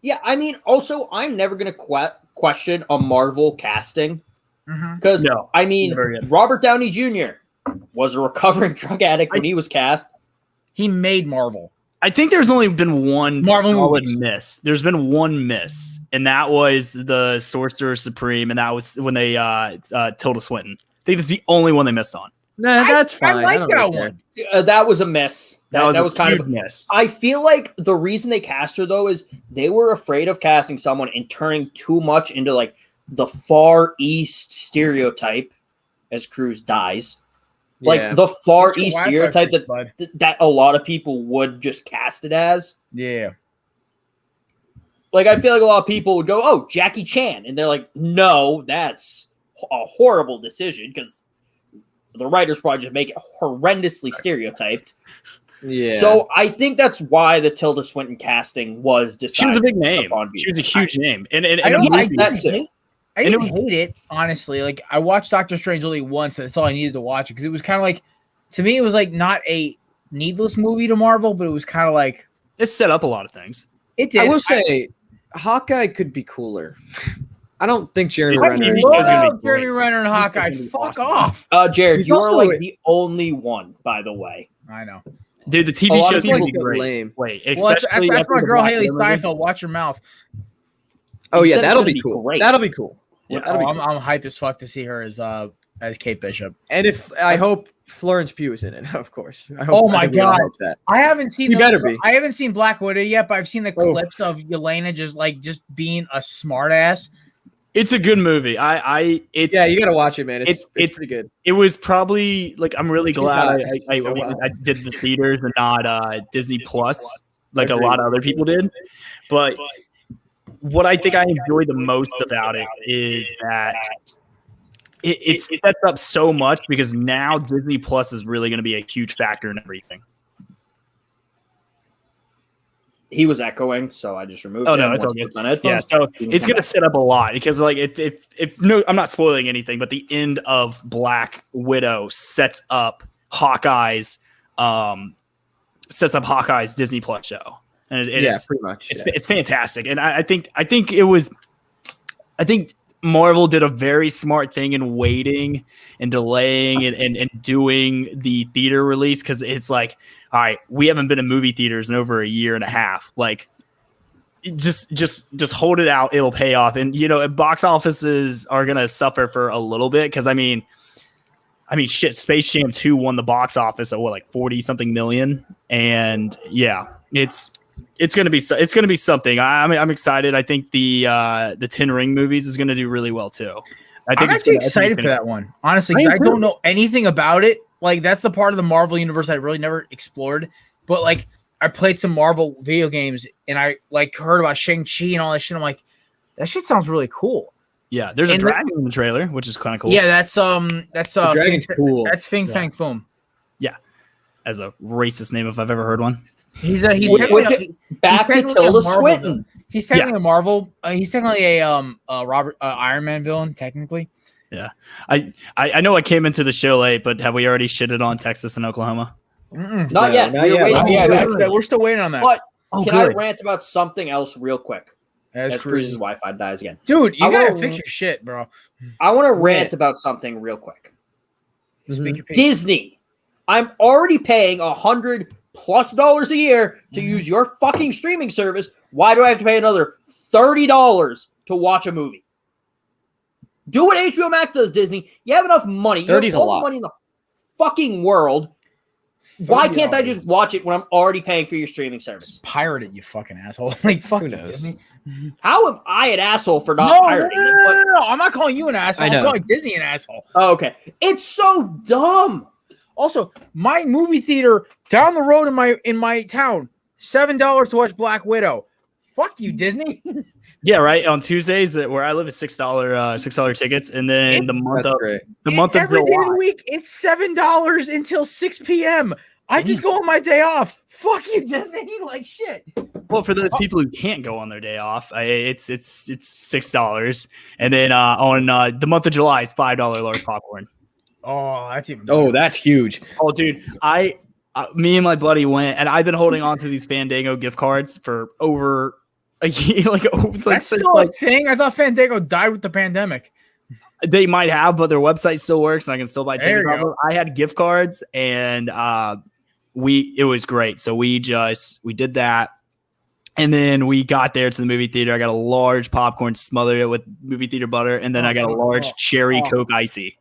Yeah, I mean, also, I'm never going to question a Marvel casting because, No, I mean, never again. Robert Downey Jr. was a recovering drug addict when he was cast. He made Marvel. I think there's only been one Marvel solid movies. miss. There's been one miss, and that was the Sorcerer Supreme, and that was when they Tilda Swinton. I think that's the only one they missed on. Nah, that's fine. I like don't that really care. one. That was a miss. That was a kind huge of. miss. I feel like the reason they cast her though is they were afraid of casting someone and turning too much into like the Far East stereotype as Cruz dies. Like Yeah. the Far What's your East Wi-Fi stereotype fix, bud? that a lot of people would just cast it as. Yeah. Like I feel like a lot of people would go, "Oh, Jackie Chan," and they're like, "No, that's a horrible decision because the writers probably just make it horrendously stereotyped." Yeah. So I think that's why the Tilda Swinton casting was decided. She was a big name. upon She was a viewing. huge name, and I don't it like was- that too. I didn't hate it, honestly. Like I watched Doctor Strange only once, and that's all I needed to watch it because it was kind of like, to me, it was like not a needless movie to Marvel, but it was kind of like it set up a lot of things. it did. I will say, Hawkeye could be cooler. I don't think Jeremy I I Renner. mean, is- he's gonna be love Jeremy great. Renner and Hawkeye. gonna be Fuck awesome. off. Jared, He's you're also like a- the only one, by the way. I know. Dude, the A TV lot show's of gonna people be get great. lame. Wait, Well, especially that's after my the girl Black Haley Widow movie. Steinfeld. Watch your mouth. Oh You yeah, said it's that'll gonna be be cool. great. That'll be cool. Yeah, that'll be cool. I'm hyped as fuck to see her as Kate Bishop. And if I hope Florence Pugh is in it, of course. I hope, Oh my I think we all God. hope that. I haven't seen. You better be. I haven't seen Black Widow yet, but I've seen the Oh. clips of Yelena just being a smartass. It's a good movie. It's Yeah, you gotta watch it, man. It's it's- pretty good. It was probably like I'm really She's glad hot. I So hot. I did the theaters and not Disney Plus like a lot of other people did. But what I think I enjoy the most about it is that it sets up so much because now Disney Plus is really going to be a huge factor in everything. He was echoing, so I just removed Oh, him. no, it's once all he good. puts on headphones. Yeah, so He can it's come going to set up a lot because like if no, I'm not spoiling anything, but the end of Black Widow sets up Hawkeye's Disney Plus show, and it's pretty much. it's fantastic, and I think Marvel did a very smart thing in waiting and delaying and doing the theater release because it's like, all right, we haven't been in movie theaters in over a year and a half. Like, just hold it out; it'll pay off. And box offices are gonna suffer for a little bit because I mean, shit, Space Jam 2 won the box office at like 40 something million, and yeah, it's gonna be something. I'm excited. I think the 10 Ring movies is gonna do really well too. I'm actually excited for that one, honestly, because I don't know anything about it. Like that's the part of the Marvel universe I really never explored. But like I played some Marvel video games and I like heard about Shang-Chi and all that shit. I'm like, that shit sounds really cool. Yeah, there's a And dragon in the trailer, which is kind of cool. Yeah, that's The dragon's cool. That's Fing Fang Foom. As a racist name if I've ever heard one. He's Back to technically a Tilda Marvel Swinton. villain. He's technically a Marvel. He's technically a Iron Man villain. Technically, I know I came into the show late, but have we already shitted on Texas and Oklahoma? Mm-mm. Not yet. not We're yet. waiting. Yeah, we're still waiting on that. But Oh, can I good. rant about something else real quick? As As Cruz's Cruz's Wi-Fi dies again. dude, you I gotta wanna- fix your shit, bro. I want to rant about something real quick. Speak your piece. Disney. I'm already paying $100+ a year to use your fucking streaming service. Why do I have to pay another $30 to watch a movie? Do what HBO Max does, Disney. You have enough money. You 30's have a all lot. the money in the fucking world. Why can't I just watch it when I'm already paying for your streaming service? Pirate it, you fucking asshole. Like, fuck Who you, knows? Disney. How am I an asshole for not No, pirating it? But- no. I'm not calling you an asshole. I know. I'm calling Disney an asshole. Oh, okay. It's so dumb. Also, my movie theater down the road in my town, $7 to watch Black Widow. Fuck you, Disney. Yeah, right. On Tuesdays, where I live, is $6 tickets, and then the month That's of great. Every day of the July. week, it's $7 until 6 p.m. I just go on my day off. Fuck you, Disney. Like shit. Well, for those people who can't go on their day off, it's $6, and then on the month of July, it's $5 large popcorn. Oh, that's even. Oh, that's huge. Oh, dude, me and my buddy went, and I've been holding on to these Fandango gift cards for over a year. That's still a thing. I thought Fandango died with the pandemic. They might have, but their website still works, and I can still buy There tickets. you off go. of it. I had gift cards, and it was great. So we did that, and then we got there to the movie theater. I got a large popcorn, smothered it with movie theater butter, and then I got a large cherry Coke icy.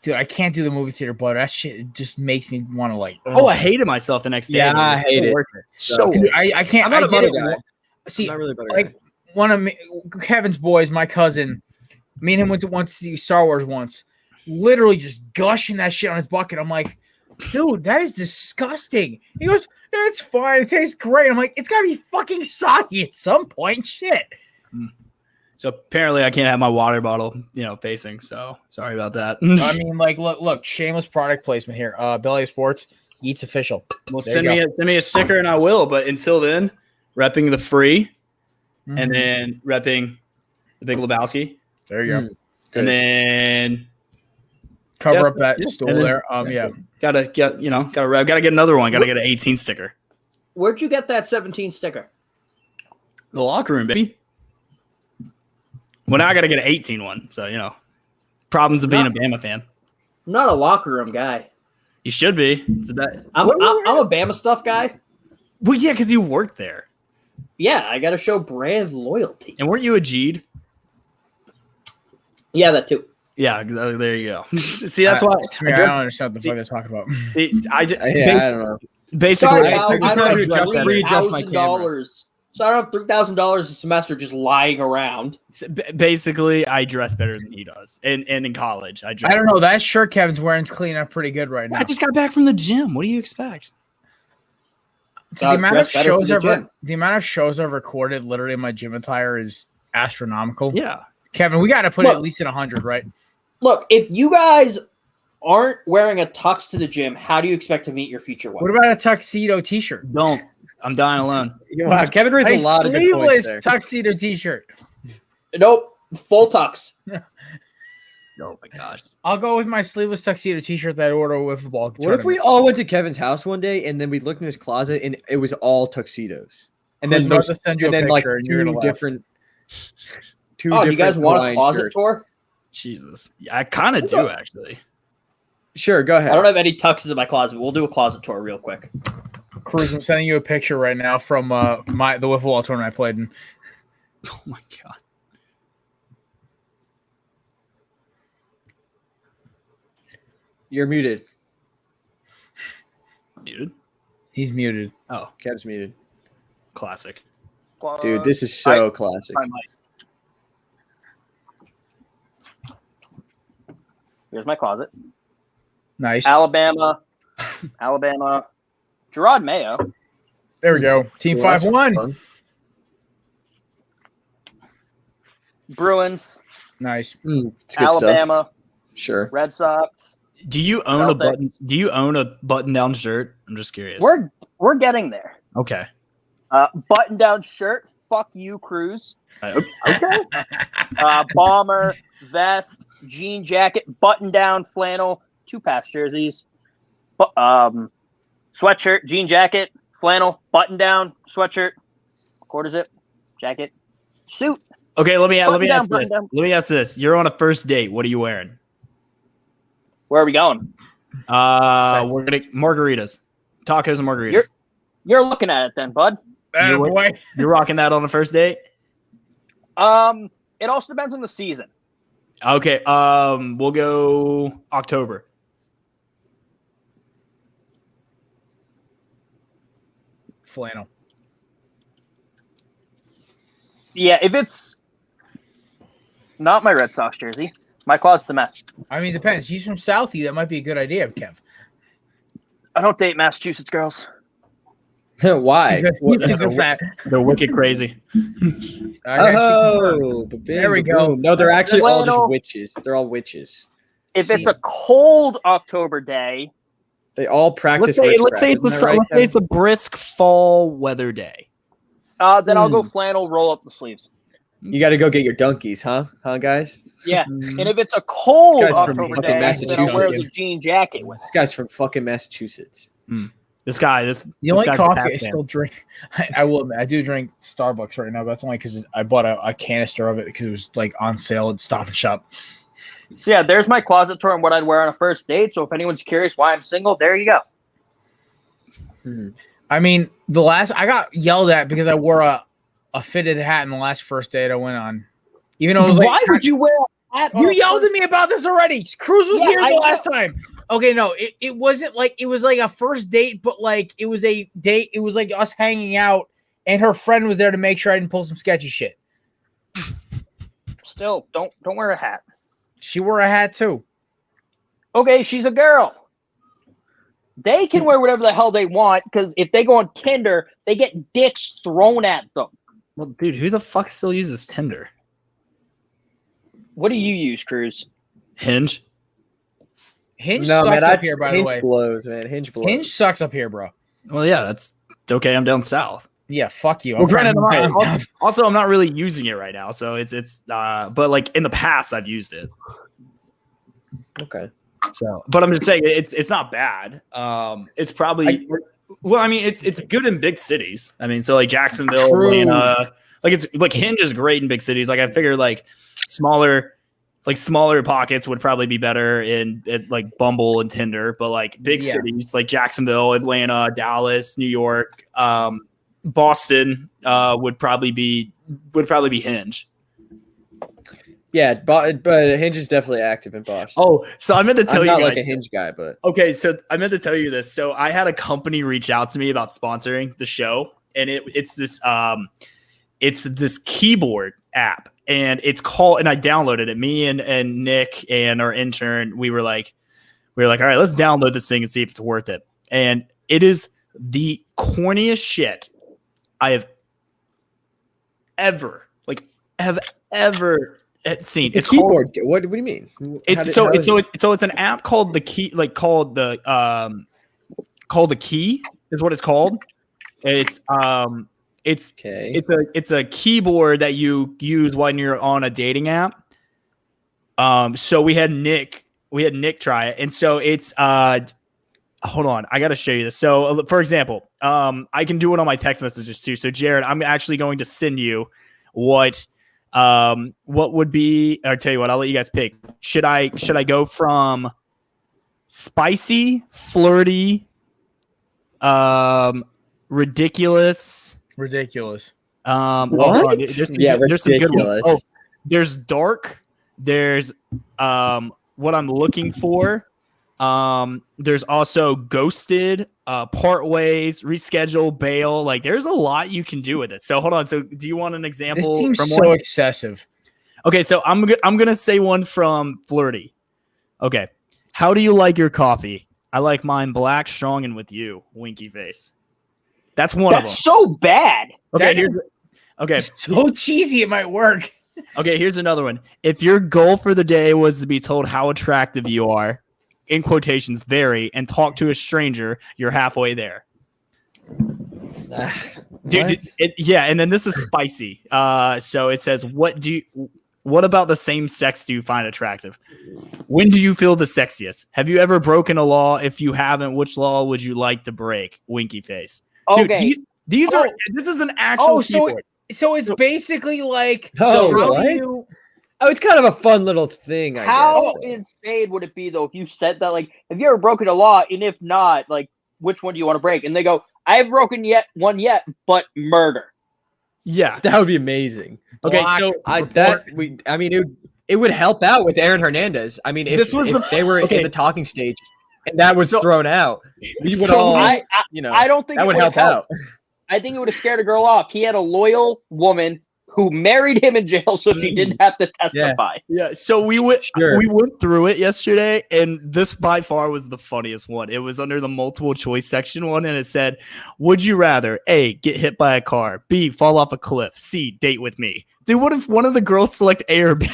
Dude, I can't do the movie theater butter. That shit just makes me want to like. Oh, I hated myself the next day. Yeah, I hate it. So Dude, I can't. I'm not I a butter get it. guy. See, I'm not really a butter like guy. one of Kevin's boys, my cousin, me and him went to see Star Wars once. Literally just gushing that shit on his bucket. I'm like, dude, that is disgusting. He goes, it's fine. It tastes great. I'm like, it's gotta be fucking soggy at some point. Shit. So apparently I can't have my water bottle, facing. So sorry about that. I mean, like, look, shameless product placement here. Belly of Sports, Eats official. Well, There send you me a sticker and I will. But until then, repping the free, Mhm. and then repping the Big Lebowski, There you go. Good. and then Cover up that yeah, stool and then- there. yeah. gotta get another one. Gotta get an 18 sticker. Where'd you get that 17 sticker? The locker room, baby. Well, now I gotta get an 18 one. So problems of being a Bama fan. I'm not a locker room guy. You should be. It's a bet. I'm a Bama stuff guy. Well, yeah, because you worked there, Yeah, I got to show brand loyalty. and weren't you a G'd? Yeah, that too. Yeah, there you go. See, that's why I don't understand what the fuck they're talking about. I don't know. basically Sorry, I Al, think I it's don't time have to adjust- readjust my $3,000. So I don't have $3,000 a semester just lying around. basically I dress better than he does, and in college I dress. I don't know. That shirt Kevin's wearing's cleaning up pretty good right now. I just got back from the gym. What do you expect? So the amount of dress better for shows the I've gym. the amount of shows I've recorded literally in my gym attire is astronomical. Yeah, Kevin, we got to put it Look. at least in 100, right? Look, if you guys aren't wearing a tux to the gym, how do you expect to meet your future wife? What about a tuxedo T-shirt? don't. I'm dying alone. Wow, Kevin raised a lot of good points sleeveless there. tuxedo T-shirt. Nope, full tux. Oh my gosh. I'll go with my sleeveless tuxedo T-shirt that I ordered with the ball. What if we all went to Kevin's house one day and then we looked in his closet and it was all tuxedos? And Cruz, then I'm about those, to send you and a then like picture and you're two gonna laugh. different. Oh, do you guys want a Hawaiian closet shirts. tour? Jesus. Yeah, I kind of do actually. Sure, go ahead. I don't have any tuxes in my closet. We'll do a closet tour real quick. Cruz, I'm sending you a picture right now from the wiffle ball tournament I played in. Oh my god. You're muted. Muted. He's muted. Oh, Kev's muted. classic. Dude, this is so classic. Here's my closet. Nice. Alabama. Gerard Mayo. There we go. Team Well, that's 5-1. fun. Bruins. Nice. It's good stuff. Alabama. Sure. Red Sox. Do you own a Celtics. button? Do you own a button-down shirt? I'm just curious. We're getting there. Okay. Button down shirt. Fuck you, Cruz. Okay. Bomber, vest, jean jacket, button down flannel, 2 patch jerseys, sweatshirt, jean jacket, flannel, button down, sweatshirt, quarter zip, jacket, suit. Okay. Let me Button down, ask button this. down. Let me ask this. You're on a first date. What are you wearing? Where are we going? We're gonna margaritas, tacos and margaritas. You're looking at it then, bud. Boy. You're rocking that on the first date. It also depends on the season. Okay. We'll go October. Flannel. Yeah, if it's not my Red Sox jersey, my closet's a mess. I mean, it depends. She's from Southie. That might be a good idea, Kev. I don't date Massachusetts girls. Why? They're wicked crazy. Oh, there we go. No, they're actually all Flannel. just witches. They're all witches. If it's a cold October day, They all practice. Let's say witchcraft. it's a brisk fall weather day. then I'll go flannel, roll up the sleeves. You got to go get your donkeys, huh, guys? Yeah, and if it's a cold This guy's from October fucking day, then I'll wear the Massachusetts. jean jacket with This guy's from fucking Massachusetts. This guy, The only guy's a coffee I Pats fan. still drink, I will admit, I do drink Starbucks right now, but that's only because I bought a canister of it because it was like on sale at Stop and Shop. So yeah, there's my closet tour and what I'd wear on a first date. So if anyone's curious why I'm single, there you go. I mean, I got yelled at because I wore a fitted hat in the last first date I went on. Even though it was like, Why would you wear a hat? you yelled at me about this already. Cruz was here I the know. last time. Okay, no, it wasn't like it was like a first date, but like it was a date. It was like us hanging out, and her friend was there to make sure I didn't pull some sketchy shit. Still, don't wear a hat. She wore a hat too. Okay, she's a girl. They can wear whatever the hell they want because if they go on Tinder, they get dicks thrown at them. Well, dude, who the fuck still uses Tinder? What do you use, Cruz? Hinge. Hinge sucks up here, by the Hinge way. blows, man. Hinge blows. Hinge sucks up here, bro. Well, yeah, that's okay. I'm down south. Yeah, fuck you. Well, granted, trying to- also I'm not really using it right now, so it's but like in the past I've used it. Okay. So, but I'm just saying it's not bad. It's probably well, I mean it's good in big cities. I mean, so like Jacksonville, Atlanta, like it's like Hinge is great in big cities. Like I figure like smaller pockets would probably be better in like Bumble and Tinder, but like big cities like Jacksonville, Atlanta, Dallas, New York, Boston would probably be Hinge. Yeah, but Hinge is definitely active in Boston. Oh, so I meant to tell I'm you not guys. like a Hinge guy, but Okay, so I meant to tell you this. So I had a company reach out to me about sponsoring the show, and it's this keyboard app, and it's called. And I downloaded it. Me and Nick and our intern, we were like, all right, let's download this thing and see if it's worth it. And it is the corniest shit I have ever seen. it's keyboard. What do you mean? It's an app called the key, called the key is what it's called. It's okay. It's a keyboard that you use when you're on a dating app. So we had Nick try it, and so it's hold on, I got to show you this. So for example, I can do it on my text messages too. So Jared, I'm actually going to send you what would be, or tell you what, I'll let you guys pick. Should I go from spicy, flirty, ridiculous? Ridiculous. What? There's some ridiculous. good ones. Oh, there's dark. There's what I'm looking for. There's also ghosted, part ways, reschedule, bail. Like there's a lot you can do with it. So hold on. So do you want an example? This seems from so one? excessive. Okay, so I'm gonna say one from flirty. Okay, how do you like your coffee? I like mine black, strong, and with you. Winky face. That's one of them. That's so bad. Okay, So cheesy, it might work. Okay, here's another one. If your goal for the day was to be told how attractive you are, in quotations, very, and talk to a stranger, you're halfway there. Dude, and then this is spicy. So it says, what about the same sex do you find attractive? When do you feel the sexiest? Have you ever broken a law? If you haven't, which law would you like to break? Winky face. Dude, Okay. this is an actual keyboard. So it's basically like, Oh, so how what? do you? Oh, it's kind of a fun little thing, I How guess. insane would it be though if you said that? Like, have you ever broken a law? And if not, like, which one do you want to break? And they go, I haven't broken one yet, but murder. Yeah. That would be amazing. Okay, Black so It would help out with Aaron Hernandez. I mean, if they were in the talking stage and that was thrown out, we would I don't think that would help out. I think it would have scared a girl off. He had a loyal woman who married him in jail, so she didn't have to testify. Yeah. So we went through it yesterday, and this by far was the funniest one. It was under the multiple choice section one, and it said, "Would you rather A, get hit by a car, B, fall off a cliff, C, date with me?" Dude, what if one of the girls select A or B?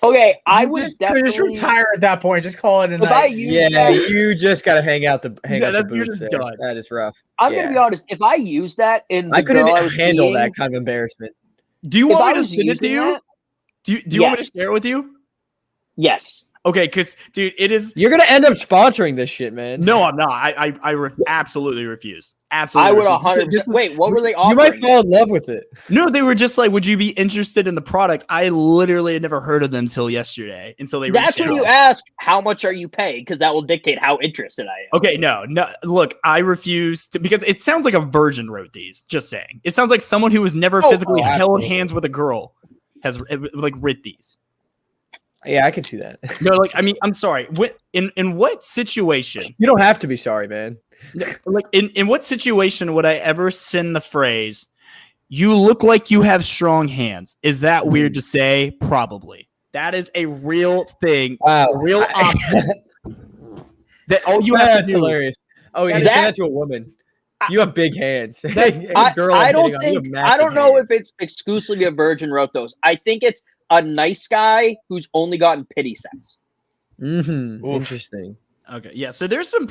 Okay, I would definitely just retire at that point. Just call it a night. You just gotta hang out the you're boots just there. done. That is rough. I'm gonna be honest. If I use that in the I couldn't girl I was handle seeing, that kind of embarrassment. Do you if I want me to was send it to using you? that- Do you want me to share it with you? yes. Okay, because dude, it is. You're gonna end up sponsoring this shit, man. No, I'm not. I absolutely refuse. Absolutely, I would refuse. 100%. Wait, what were they You offering? might fall in love with it. No, they were just like, "Would you be interested in the product?" I literally had never heard of them until yesterday, until they. That's reached when out. you ask, how much are you paying? Because that will dictate how interested I am. Okay, no. Look, I refuse to, because it sounds like a virgin wrote these. Just saying, it sounds like someone who has never physically held absolutely. hands with a girl has like writ these. Yeah, I can see that. No, like I mean, I'm sorry. In what situation? You don't have to be sorry, man. Like in what situation would I ever send the phrase, "You look like you have strong hands"? Is that weird to say? Probably. That is a real thing. Wow. A real option. That all you have to That's do. hilarious. Oh, you That- say that to a woman. You have big hands. I don't know if it's exclusively a virgin wrote those. I think it's a nice guy who's only gotten pity sex. Interesting. Okay, yeah. So there's some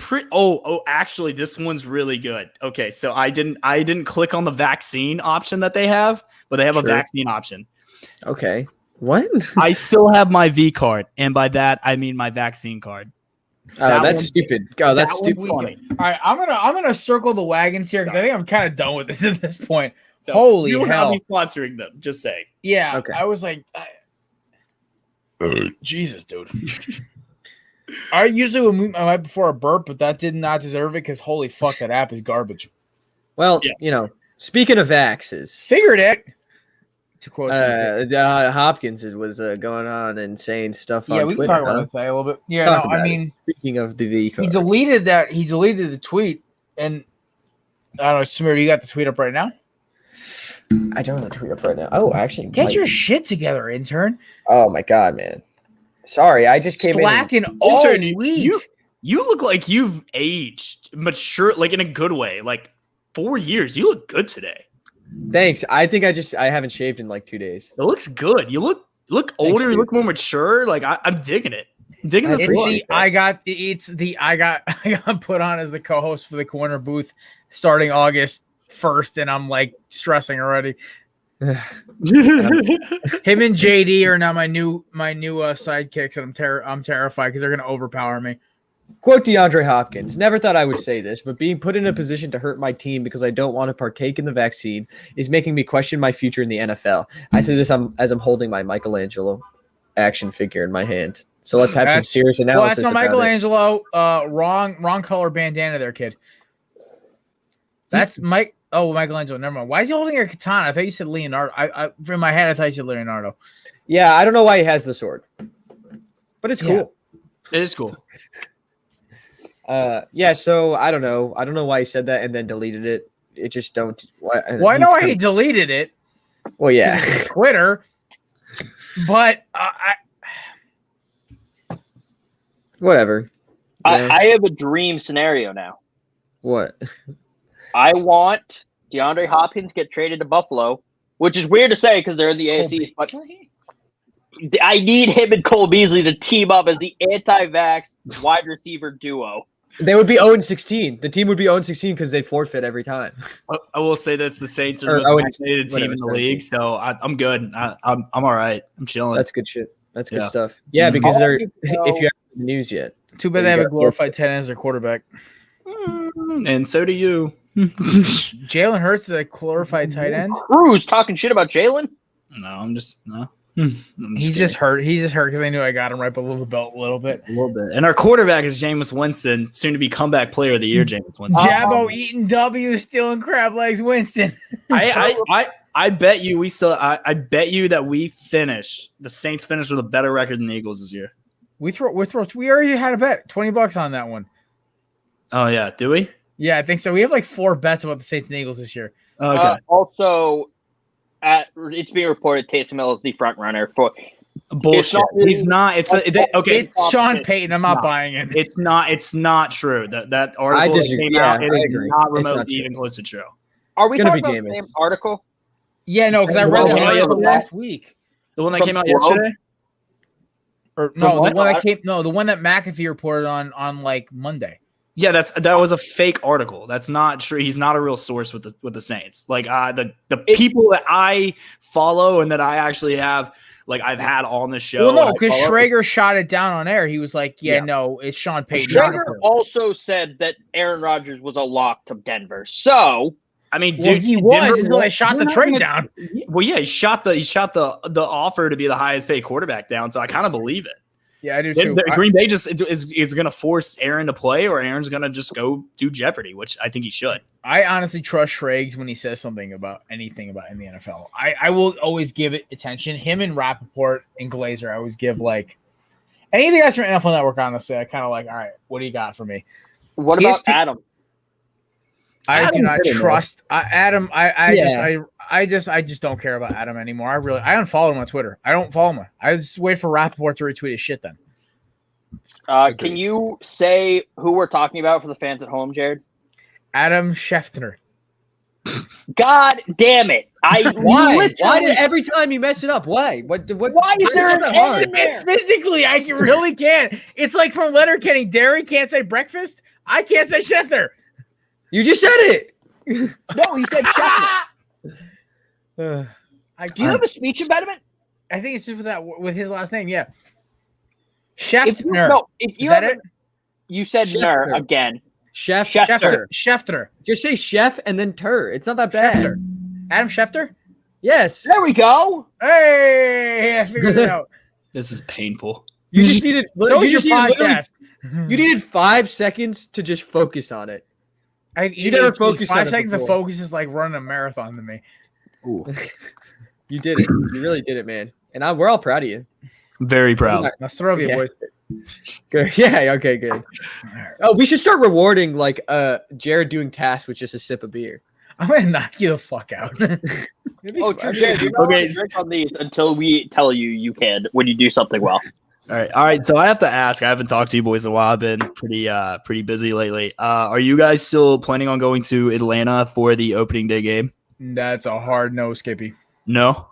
actually, this one's really good. Okay, so I didn't click on the vaccine option that they have, but they have a vaccine option. Okay. What? I still have my V card, and by that I mean my vaccine card. Oh, that's stupid. Oh, that's that one's stupid. funny. All right, I'm gonna circle the wagons here because I think I'm kind of done with this at this point. So Holy you will hell! not be sponsoring them. Just saying. Yeah, Okay. I was like, Jesus, dude. I usually would mute my mic before a burp, but that did not deserve it because holy fuck, that app is garbage. Well, Yeah. speaking of vaxes, Figured it. To quote, Hopkins was going on and saying stuff on yeah, we Twitter. can talk about that today a little bit. Yeah, Talk no, about I it. mean, Speaking of the V card, he deleted that. He deleted the tweet, and I don't know, Samir, you got the tweet up right now? I don't have the tweet up right now. Oh, actually, Get your shit together, intern. Oh my god, man. Sorry, I just came Slacking all Intern, week. You look like you've aged, mature, like in a good way. Like 4 years. You look good today. Thanks. I think I haven't shaved in like 2 days. It looks good. You look older. You look more mature. Like I'm digging it. I'm digging this. I got put on as the co-host for the Korner booth starting August 1st, and I'm like stressing already. Him and JD are now my new sidekicks, and I'm terrified because they're gonna overpower me. Quote DeAndre Hopkins, never thought I would say this, but being put in a position to hurt my team because I don't want to partake in the vaccine is making me question my future in the NFL. I say this as I'm holding my Michelangelo action figure in my hand. So let's have some serious Well, analysis. that's not Michelangelo. Wrong color bandana there, kid. That's Mike. Oh, Michelangelo. Never mind. Why is he holding a katana? I thought you said Leonardo. I in my head, I thought you said Leonardo. Yeah, I don't know why he has the sword, but it's cool. It is cool. Yeah, so I don't know why he said that and then deleted it. It just don't. Well, I know why he deleted it. Well, yeah, Twitter. But whatever. Yeah. I have a dream scenario now. What? I want DeAndre Hopkins to get traded to Buffalo, which is weird to say because they're in the AFC. But I need him and Cole Beasley to team up as the anti-vax wide receiver duo. They would be 0-16. The team would be 0-16 because they forfeit every time. I will say this: the Saints are Or the most 0-17, vaccinated team in the whatever, league, so I'm good. I'm all right. I'm chilling. That's good shit. That's good Yeah. stuff. Yeah, because they're. know. If you haven't the news yet, too bad they have a glorified tight end as their quarterback. And so do you. Jalen Hurts is a glorified tight end. Cruz talking shit about Jalen. No, I'm just no. He's just hurt. He's just hurt because I knew I got him right below the belt a little bit. And our quarterback is Jameis Winston, soon to be comeback player of the year. Jameis Winston. Jabbo eating W, stealing crab legs. Winston. I bet you I bet you that the Saints finish with a better record than the Eagles this year. We already had a bet, $20 on that one. Oh yeah, do we? Yeah, I think so. We have like 4 bets about the Saints and Eagles this year. Okay. Also, it's being reported Taysom Hill is the front runner for. Bullshit. He's not. It's Sean Payton. I'm not buying it. It's not true. That article that came out, it is not remotely even close to true. Are we talking about the same article? Yeah, no, because I read the article last week. The one that came out yesterday. Or no, the one that McAfee reported on like Monday. Yeah, that was a fake article. That's not true. He's not a real source with the Saints. Like the people that I follow and that I actually have, like I've had on the show. Well, no, because Schrager shot it down on air. He was like, no, it's Sean Payton. Schrager also said that Aaron Rodgers was a lock to Denver. So I mean, dude, he was until they shot the trade down. Well, yeah, he shot the offer to be the highest paid quarterback down. So I kind of believe it. Yeah, I do too. Green Bay just is going to force Aaron to play, or Aaron's going to just go do Jeopardy, which I think he should. I honestly trust Schrags when he says something about anything about in the NFL. I will always give it attention. Him and Rappaport and Glazer, I always give like any of the guys from NFL Network. Honestly, I kind of like. All right, what do you got for me? What about Adam? I do not trust Adam. I just don't care about Adam anymore. I unfollowed him on Twitter. I don't follow him. I just wait for Rappaport to retweet his shit then. Can you say who we're talking about for the fans at home, Jared? Adam Schefter. God damn it! Why did every time you mess it up? Why? Why is there an S in there? Physically, I really can't. It's like from Letterkenny. Derry can't say breakfast. I can't say Schefter. You just said it. No, he said Schefter. Do you have a speech impediment? I think it's just with his last name. Yeah. Schefter. If you have it, you said Ner again. Schefter. Just say chef and then tur. It's not that bad. Schefter. Adam Schefter? Yes. There we go. Hey, I figured it out. This is painful. You just needed. You needed 5 seconds to just focus on it. You never focused. 5 seconds of focus is like running a marathon to me. Ooh. You did it. You really did it, man. And we're all proud of you. Very proud. Let's throw you, boys. Good. Yeah. Okay. Good. Oh, we should start rewarding like Jared doing tasks with just a sip of beer. I'm gonna knock you the fuck out. True, Jared. You're not allowed to drink on these until we tell you can when you do something well. All right. So I have to ask. I haven't talked to you boys in a while. I've been pretty busy lately. Are you guys still planning on going to Atlanta for the opening day game? That's a hard no, Skippy. No.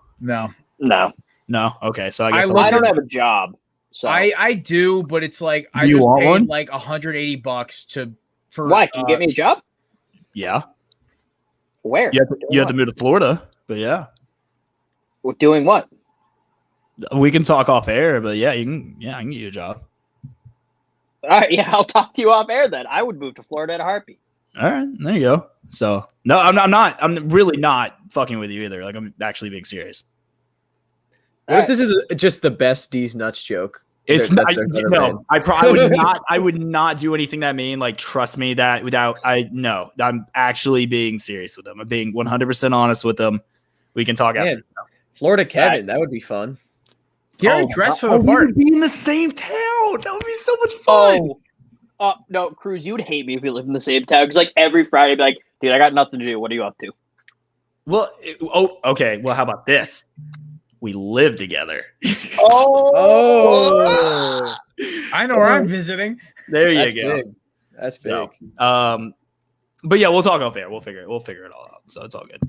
Okay. So I guess I don't have a job. So I do, but it's like I just paid like $180 for. Why? Can you get me a job? Yeah. Where? You have to move to Florida, but yeah. Well, doing what? We can talk off air, but yeah, I can get you a job. All right, yeah, I'll talk to you off air then. I would move to Florida at a heartbeat. All right, there you go. So no, I'm not. I'm really not fucking with you either. Like I'm actually being serious. What if this is just the best D's nuts joke? It's not. I would not do anything that mean. Like trust me, that I'm actually being serious with them. I'm being 100% honest with them. We can talk after. Florida Kevin, that would be fun. Gary dress for the part. We would be in the same town. That would be so much fun. No, Cruz, you would hate me if we lived in the same town. Because like every Friday, I'd be like, dude, I got nothing to do. What are you up to? Well, okay. Well, how about this? We live together. Oh. I know where I'm visiting. There you go. Big. That's big. But yeah, we'll talk off air. We'll figure it all out. So it's all good.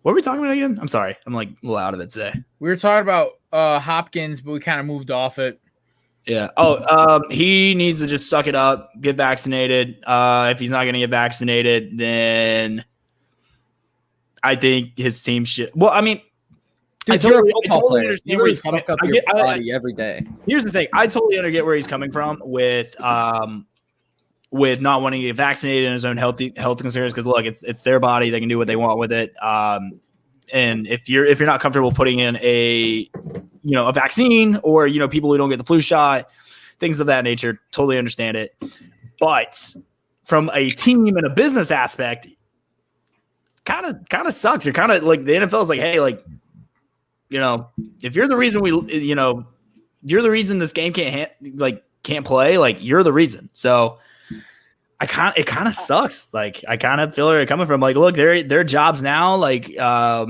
What were we talking about again? I'm sorry. I'm like a little out of it today. We were talking about Hopkins, but we kind of moved off it. Yeah. He needs to just suck it up, get vaccinated. If he's not going to get vaccinated, then I think his team should. Well, I mean, dude, I totally understand where he's coming from. Every day. Here's the thing. I totally get where he's coming from with not wanting to get vaccinated and his own health concerns. Because look, it's their body; they can do what they want with it. and if you're not comfortable putting in a vaccine, or people who don't get the flu shot, things of that nature, totally understand it. But from a team and a business aspect, kind of sucks. You're kind of like, the NFL is like, hey, like, if you're the reason you're the reason this game can't play, like, you're the reason. So it kind of sucks. Like, I kind of feel where you're coming from. Like, look, their jobs now, like for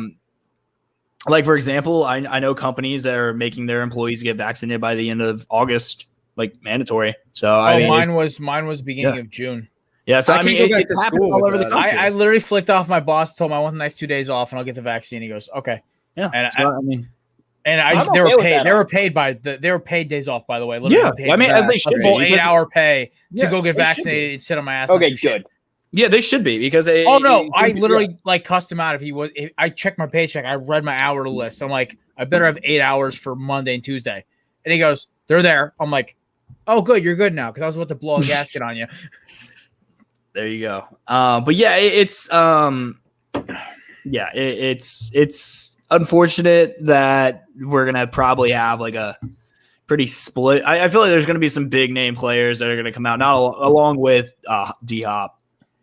example, I know companies that are making their employees get vaccinated by the end of August, like mandatory. So mine was beginning of June. Yeah, so I can go back to school all with over the that. country. I literally flicked off my boss, told him I want the next 2 days off, and I'll get the vaccine. He goes, okay. Yeah, And I'm they okay were with paid. that. they were paid days off, by the way. Literally Yeah, paid well, I mean, a they should be, full because- 8-hour pay Yeah, to go get they should vaccinated and sit on my ass. Okay, and do shit. good. Yeah, they should be, because Oh no, I literally like cussed him out. If I checked my paycheck, I read my hour list. I'm like, I better have 8 hours for Monday and Tuesday. And he goes, they're there. I'm like, oh good, you're good now, because I was about to blow a gasket on you. There you go. But yeah, it's unfortunate that we're gonna probably have like a pretty split. I feel like there's gonna be some big name players that are gonna come out, along with DHop.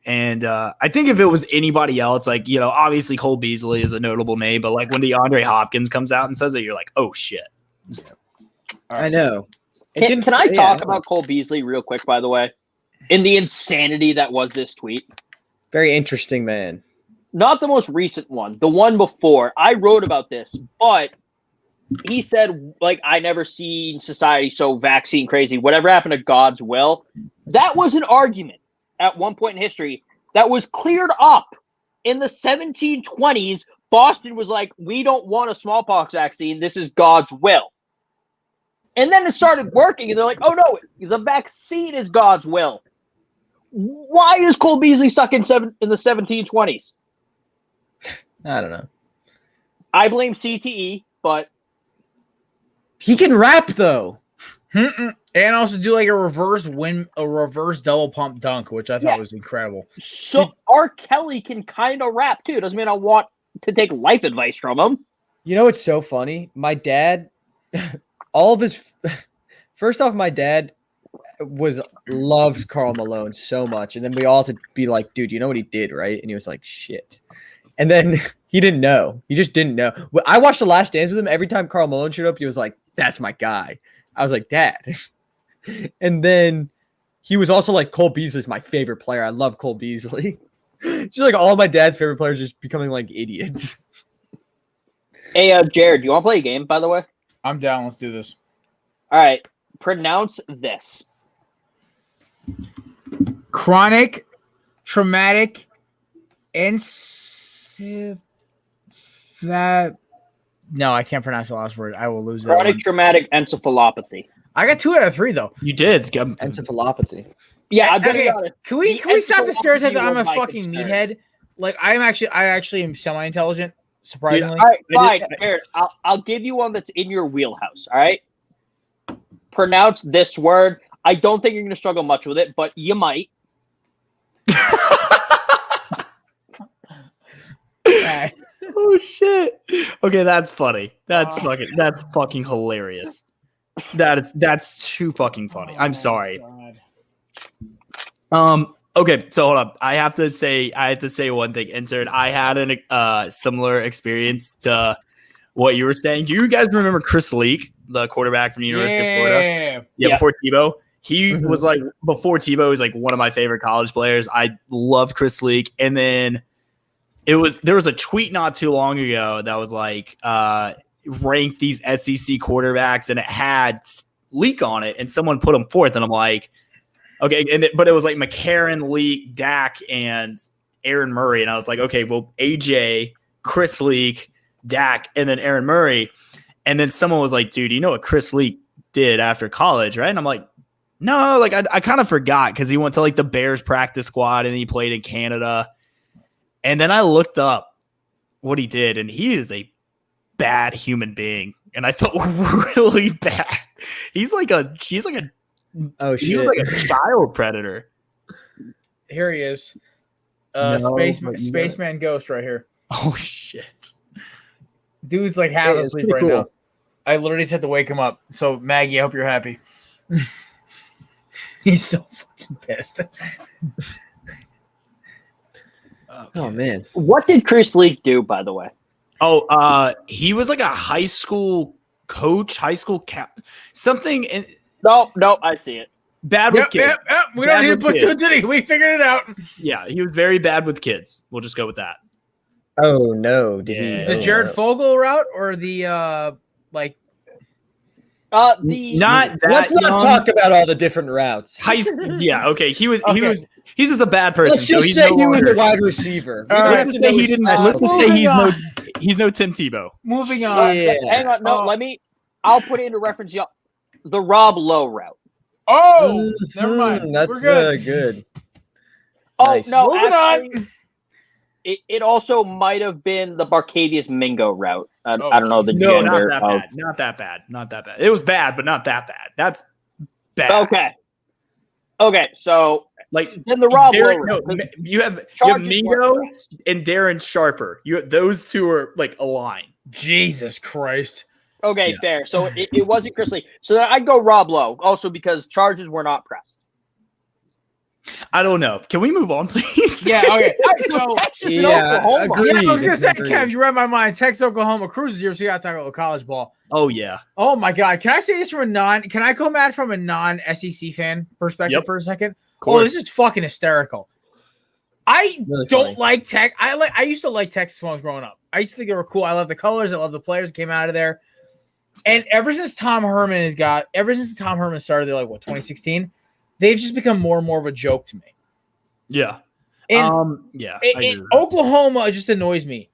And I think if it was anybody else, like, obviously Cole Beasley is a notable name, but like when DeAndre Hopkins comes out and says it, you're like, oh shit. I know. Can I talk about Cole Beasley real quick, by the way? In the insanity that was this tweet. Very interesting, man. Not the most recent one, the one before. I wrote about this, but he said, like, I never seen society so vaccine crazy. Whatever happened to God's will? That was an argument at one point in history that was cleared up in the 1720s. Boston was like, we don't want a smallpox vaccine. This is God's will. And then it started working, and they're like, oh, no, the vaccine is God's will. Why is Cole Beasley stuck in the 1720s? I don't know. I blame CTE, but He can rap though. And also do like a reverse double pump dunk, which I thought was incredible. so R. Kelly can kind of rap too. Doesn't mean I want to take life advice from him. You know, it's so funny. My dad, all of his, first off, my dad loved Karl Malone so much, and then we all had to be like, dude, you know what he did, right? And he was like, shit. And then he didn't know. He just didn't know. I watched The Last Dance with him. Every time Karl Malone showed up, he was like, that's my guy. I was like, Dad. And then he was also like, Cole Beasley's my favorite player. I love Cole Beasley. Just like all my dad's favorite players just becoming like idiots. Hey, Jared, do you want to play a game, by the way? I'm down. Let's do this. All right. Pronounce this. Chronic, traumatic, No, I can't pronounce the last word. I will lose that. Chronic traumatic encephalopathy. I got 2 out of 3 though. You did. Encephalopathy. Yeah, I'm Okay, gonna be honest. Can we stop the encephalopathy stereotype that I'm a was my fucking concern. meathead? Like I actually am semi-intelligent, surprisingly. All right, fine. Jared, I'll give you one that's in your wheelhouse. All right. Pronounce this word. I don't think you're going to struggle much with it, but you might. Oh shit. Okay, that's funny. That's fucking hilarious. That's too fucking funny. I'm sorry. Okay, so hold up. I have to say one thing. Intern, I had a similar experience to what you were saying. Do you guys remember Chris Leak, the quarterback from the University of Florida? Yeah, before Tebow. He was like, before Tebow, he was like one of my favorite college players. I loved Chris Leak. And then there was a tweet not too long ago that was like, rank these SEC quarterbacks, and it had Leak on it, and someone put him fourth, and I'm like, okay, but it was like McCarron, Leak, Dak, and Aaron Murray, and I was like, okay, well, AJ, Chris Leak, Dak, and then Aaron Murray, and then someone was like, dude, you know what Chris Leak did after college, right? And I'm like, no, like I kind of forgot, because he went to like the Bears practice squad and he played in Canada, and then I looked up what he did, and he is a bad human being, and I felt really bad. He's like a Oh he shit! was like a child predator. Here he is. No, Spaceman Ghost right here. Oh shit. Dude's like half Hey, it's asleep pretty right cool. now. I literally just had to wake him up. So Maggie, I hope you're happy. He's so fucking pissed. Oh man. What did Chris Leak do, by the way? Oh, he was like a high school coach, high school cap, something No, I see it. bad with kids. We Bad don't need to with put kids. two and two. We figured it out. Yeah, he was very bad with kids. We'll just go with that. Oh no. Did he? Yeah. The oh, Jared no. Fogle route or the like The Not that. Let's not young. talk about all the different routes. Yeah, okay. He was. Okay. He's just a bad person. Let's just so he's say no he was longer- a wide receiver. We All don't right. have Let's to say know he his didn't. special Let's say Moving he's no Tim Tebow. moving on. Yeah. hang on, no, Oh. I'll put it into reference. Y'all, the Rob Lowe route. Oh, never mind. That's We're good. good. Oh Nice. no, Moving actually, on. it also might have been the Barcadius Mingo route. I don't know the No, gender. not that of- bad. Not that bad. Not that bad. It was bad, but not that bad. That's bad. Okay, so Like then the Rob Lowe Darren, no, route. you have Charges Mingo weren't pressed. and Darren Sharper. Those two are like aligned. Jesus Christ. Okay, Yeah. fair. So it wasn't Chris Lee. So then I'd go Rob Lowe, also because charges were not pressed. I don't know. Can we move on, please? Yeah, okay. All right, so Texas and Yeah, Oklahoma. agreed. Yeah, I was gonna say, Agreed. Kev, you read my mind. Texas, Oklahoma cruises here, so you gotta talk about college ball. Oh yeah. Oh my god. Can I say this from can I come at it from a non-SEC fan perspective Yep. for a second? Of Oh, course. this is fucking hysterical. I Really don't funny. like Tech. I used to like Texas when I was growing up. I used to think they were cool. I love the colors. I love the players that came out of there. And ever since the Tom Herman started, they're like, what, 2016? They've just become more and more of a joke to me. Yeah. And Yeah. I agree with that. Oklahoma just annoys me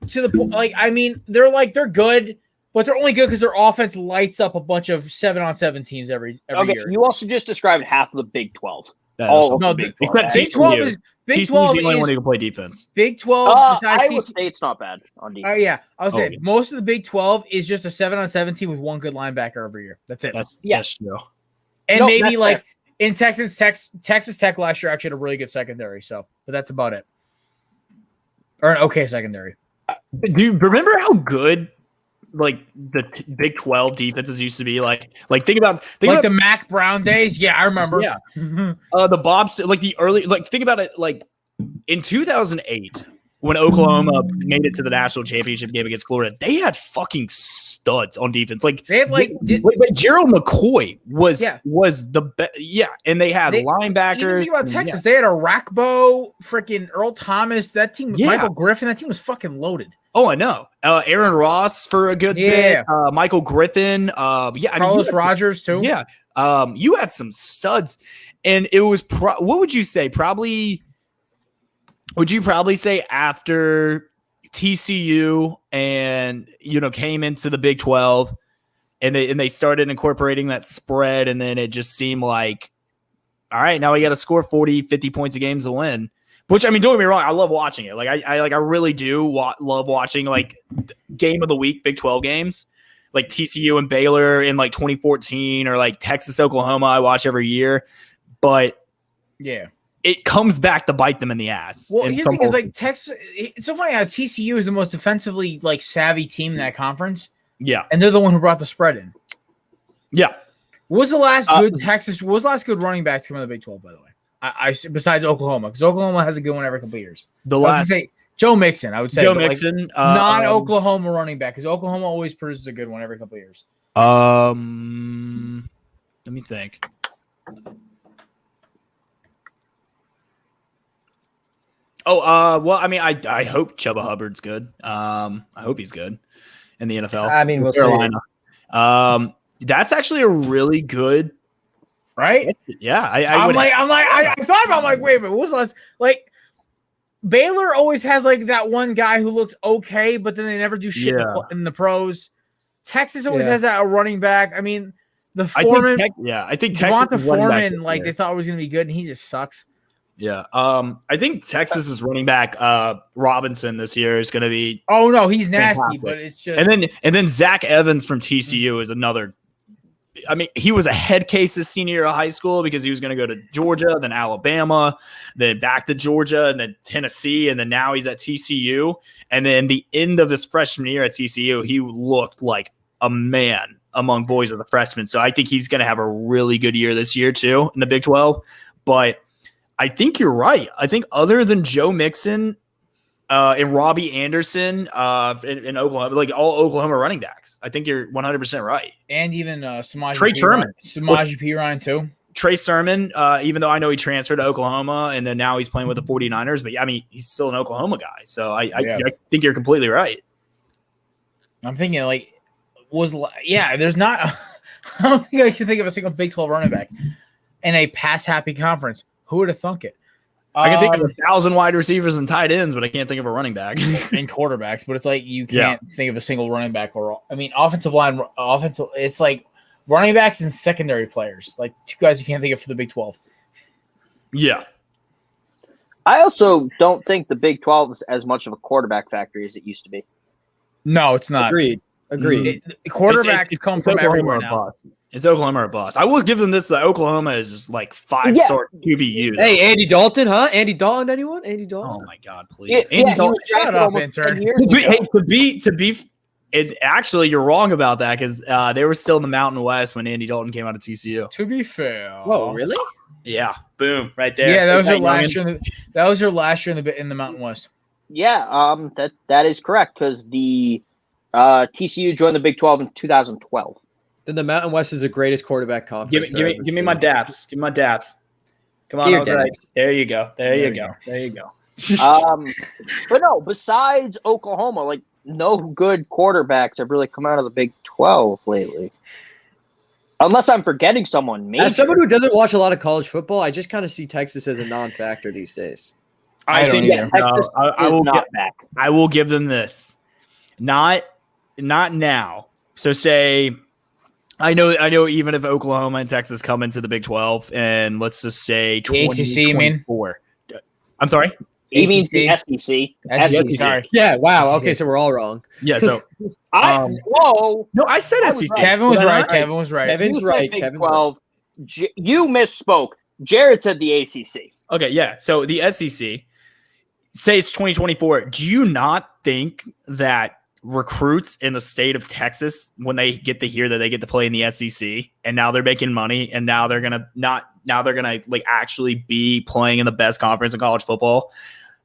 to the point. Like, I mean, they're good, but they're only good because their offense lights up a bunch of 7-on-7 teams every Okay, year. you also just described half of the Big 12. That Oh, is- No, Big Big 12. Big 12 is Big TCU's 12 the only one is who can play defense. Big 12. besides Iowa TCU State's not bad on defense. yeah, I would say yeah. most of the Big 12 is just a 7-on-7 team with one good linebacker every year. That's it. That's true. And No, maybe that's like in Texas Tech last year actually had a really good secondary. So, but that's about it. Or an okay secondary. Do you remember how good like the Big 12 defenses used to be? Like think about The Mac Brown days. Yeah, I remember. Yeah. The Bobs, like the early, like think about it, like in 2008 when Oklahoma made it to the national championship game against Florida, they had fucking studs on defense. Like They had but Gerald McCoy was Yeah. the best. Yeah, and they had Even linebackers. think about Texas. They had a Rackbo, freaking Earl Thomas. That team, Yeah. Michael Griffin. That team was fucking loaded. Oh, I know. Aaron Ross for a good Yeah. bit. Michael Griffin. Carlos Rogers too. Yeah. You had some studs, and it was what would you say? Would you probably say after TCU and came into the Big 12 and they started incorporating that spread, and then it just seemed like, all right, now we got to score 40, 50 points a game to win. Which, I mean, don't get me wrong, I love watching it. Like I really do love watching like game of the week Big 12 games, like TCU and Baylor in like 2014, or like Texas Oklahoma. I watch every year, but Yeah. it comes back to bite them in the ass. Well, And here's the thing is like Texas. It's so funny how TCU is the most defensively like savvy team in that conference, yeah, and they're the one who brought the spread in. yeah. What was the last good Texas? What was the last good running back to come out of the Big 12? By the way, I besides Oklahoma, because Oklahoma has a good one every couple of years. The I was gonna last say Joe Mixon. I would say Joe but, like, Mixon, non-Oklahoma running back, because Oklahoma always produces a good one every couple of years. Let me think. Well, I mean, I hope Chuba Hubbard's good. I hope he's good in the NFL. I mean, we'll see. Carolina. That's actually a really good. Right? Yeah, I thought about. I'm like, wait a minute. What was the last? Like, Baylor always has like that one guy who looks okay, but then they never do shit in the pros. Texas always has that running back. I mean, the Foreman. I think Texas. Devonta is running back Foreman, this like year. they thought was going to be good, and he just sucks. Yeah. I think Texas is running back Robinson this year is going to be. Oh no, he's nasty, fantastic. but it's just And then Zach Evans from TCU is another I mean, he was a head case his senior year of high school because he was going to go to Georgia, then Alabama, then back to Georgia, and then Tennessee, and then now he's at TCU. And then the end of his freshman year at TCU, he looked like a man among boys of the freshmen. So I think he's going to have a really good year this year too in the Big 12. But I think you're right. I think other than Joe Mixon and Robbie Anderson in Oklahoma, like all Oklahoma running backs, I think you're 100% right. And even Samaje Trey Sermon. Samaje Perine too. Trey Sermon, even though I know he transferred to Oklahoma and then now he's playing with the 49ers, but I mean, he's still an Oklahoma guy. So I think you're completely right. I'm thinking there's not, I don't think I can think of a single Big 12 running back in a pass happy conference. Who would have thunk it? I can think of 1,000 wide receivers and tight ends, but I can't think of a running back and quarterbacks. But it's like you can't think of a single running back offensive line, it's like running backs and secondary players, like two guys you can't think of for the Big 12. Yeah. I also don't think the Big 12 is as much of a quarterback factory as it used to be. No, it's not. Agreed. Quarterbacks come from everywhere now. It's Oklahoma or bust. I will give them this. Oklahoma is just like 5-star QBU. Hey, Andy Dalton, huh? Andy Dalton, anyone? Andy Dalton? Oh my God, please. Andy Dalton, shut up, intern. Actually, you're wrong about that because they were still in the Mountain West when Andy Dalton came out of TCU. To be fair. Whoa, really? Yeah. Boom. Right there. Yeah, that was your last year. That was your last year in the Mountain West. Yeah, that is correct because the TCU joined the Big 12 in 2012. Then the Mountain West is the greatest quarterback conference. Give me my daps. Give me my daps. Come on, over. There you go. There you go. But no, besides Oklahoma, like no good quarterbacks have really come out of the Big 12 lately. Unless I'm forgetting someone major. As someone who doesn't watch a lot of college football, I just kind of see Texas as a non-factor these days. I think Texas I will give them this. Not now. So say I know even if Oklahoma and Texas come into the Big 12 and let's just say 2024. I'm sorry? He means the SEC. Sorry. Yeah, wow. Okay, so we're all wrong. Yeah, so whoa. No, I said SEC. Kevin was right. Kevin's right. Big 12. You misspoke. Jared said the ACC. Okay, yeah. So the SEC, say it's 2024. Do you not think that recruits in the state of Texas, when they get to hear that they get to play in the SEC and now they're making money and now they're gonna like actually be playing in the best conference in college football?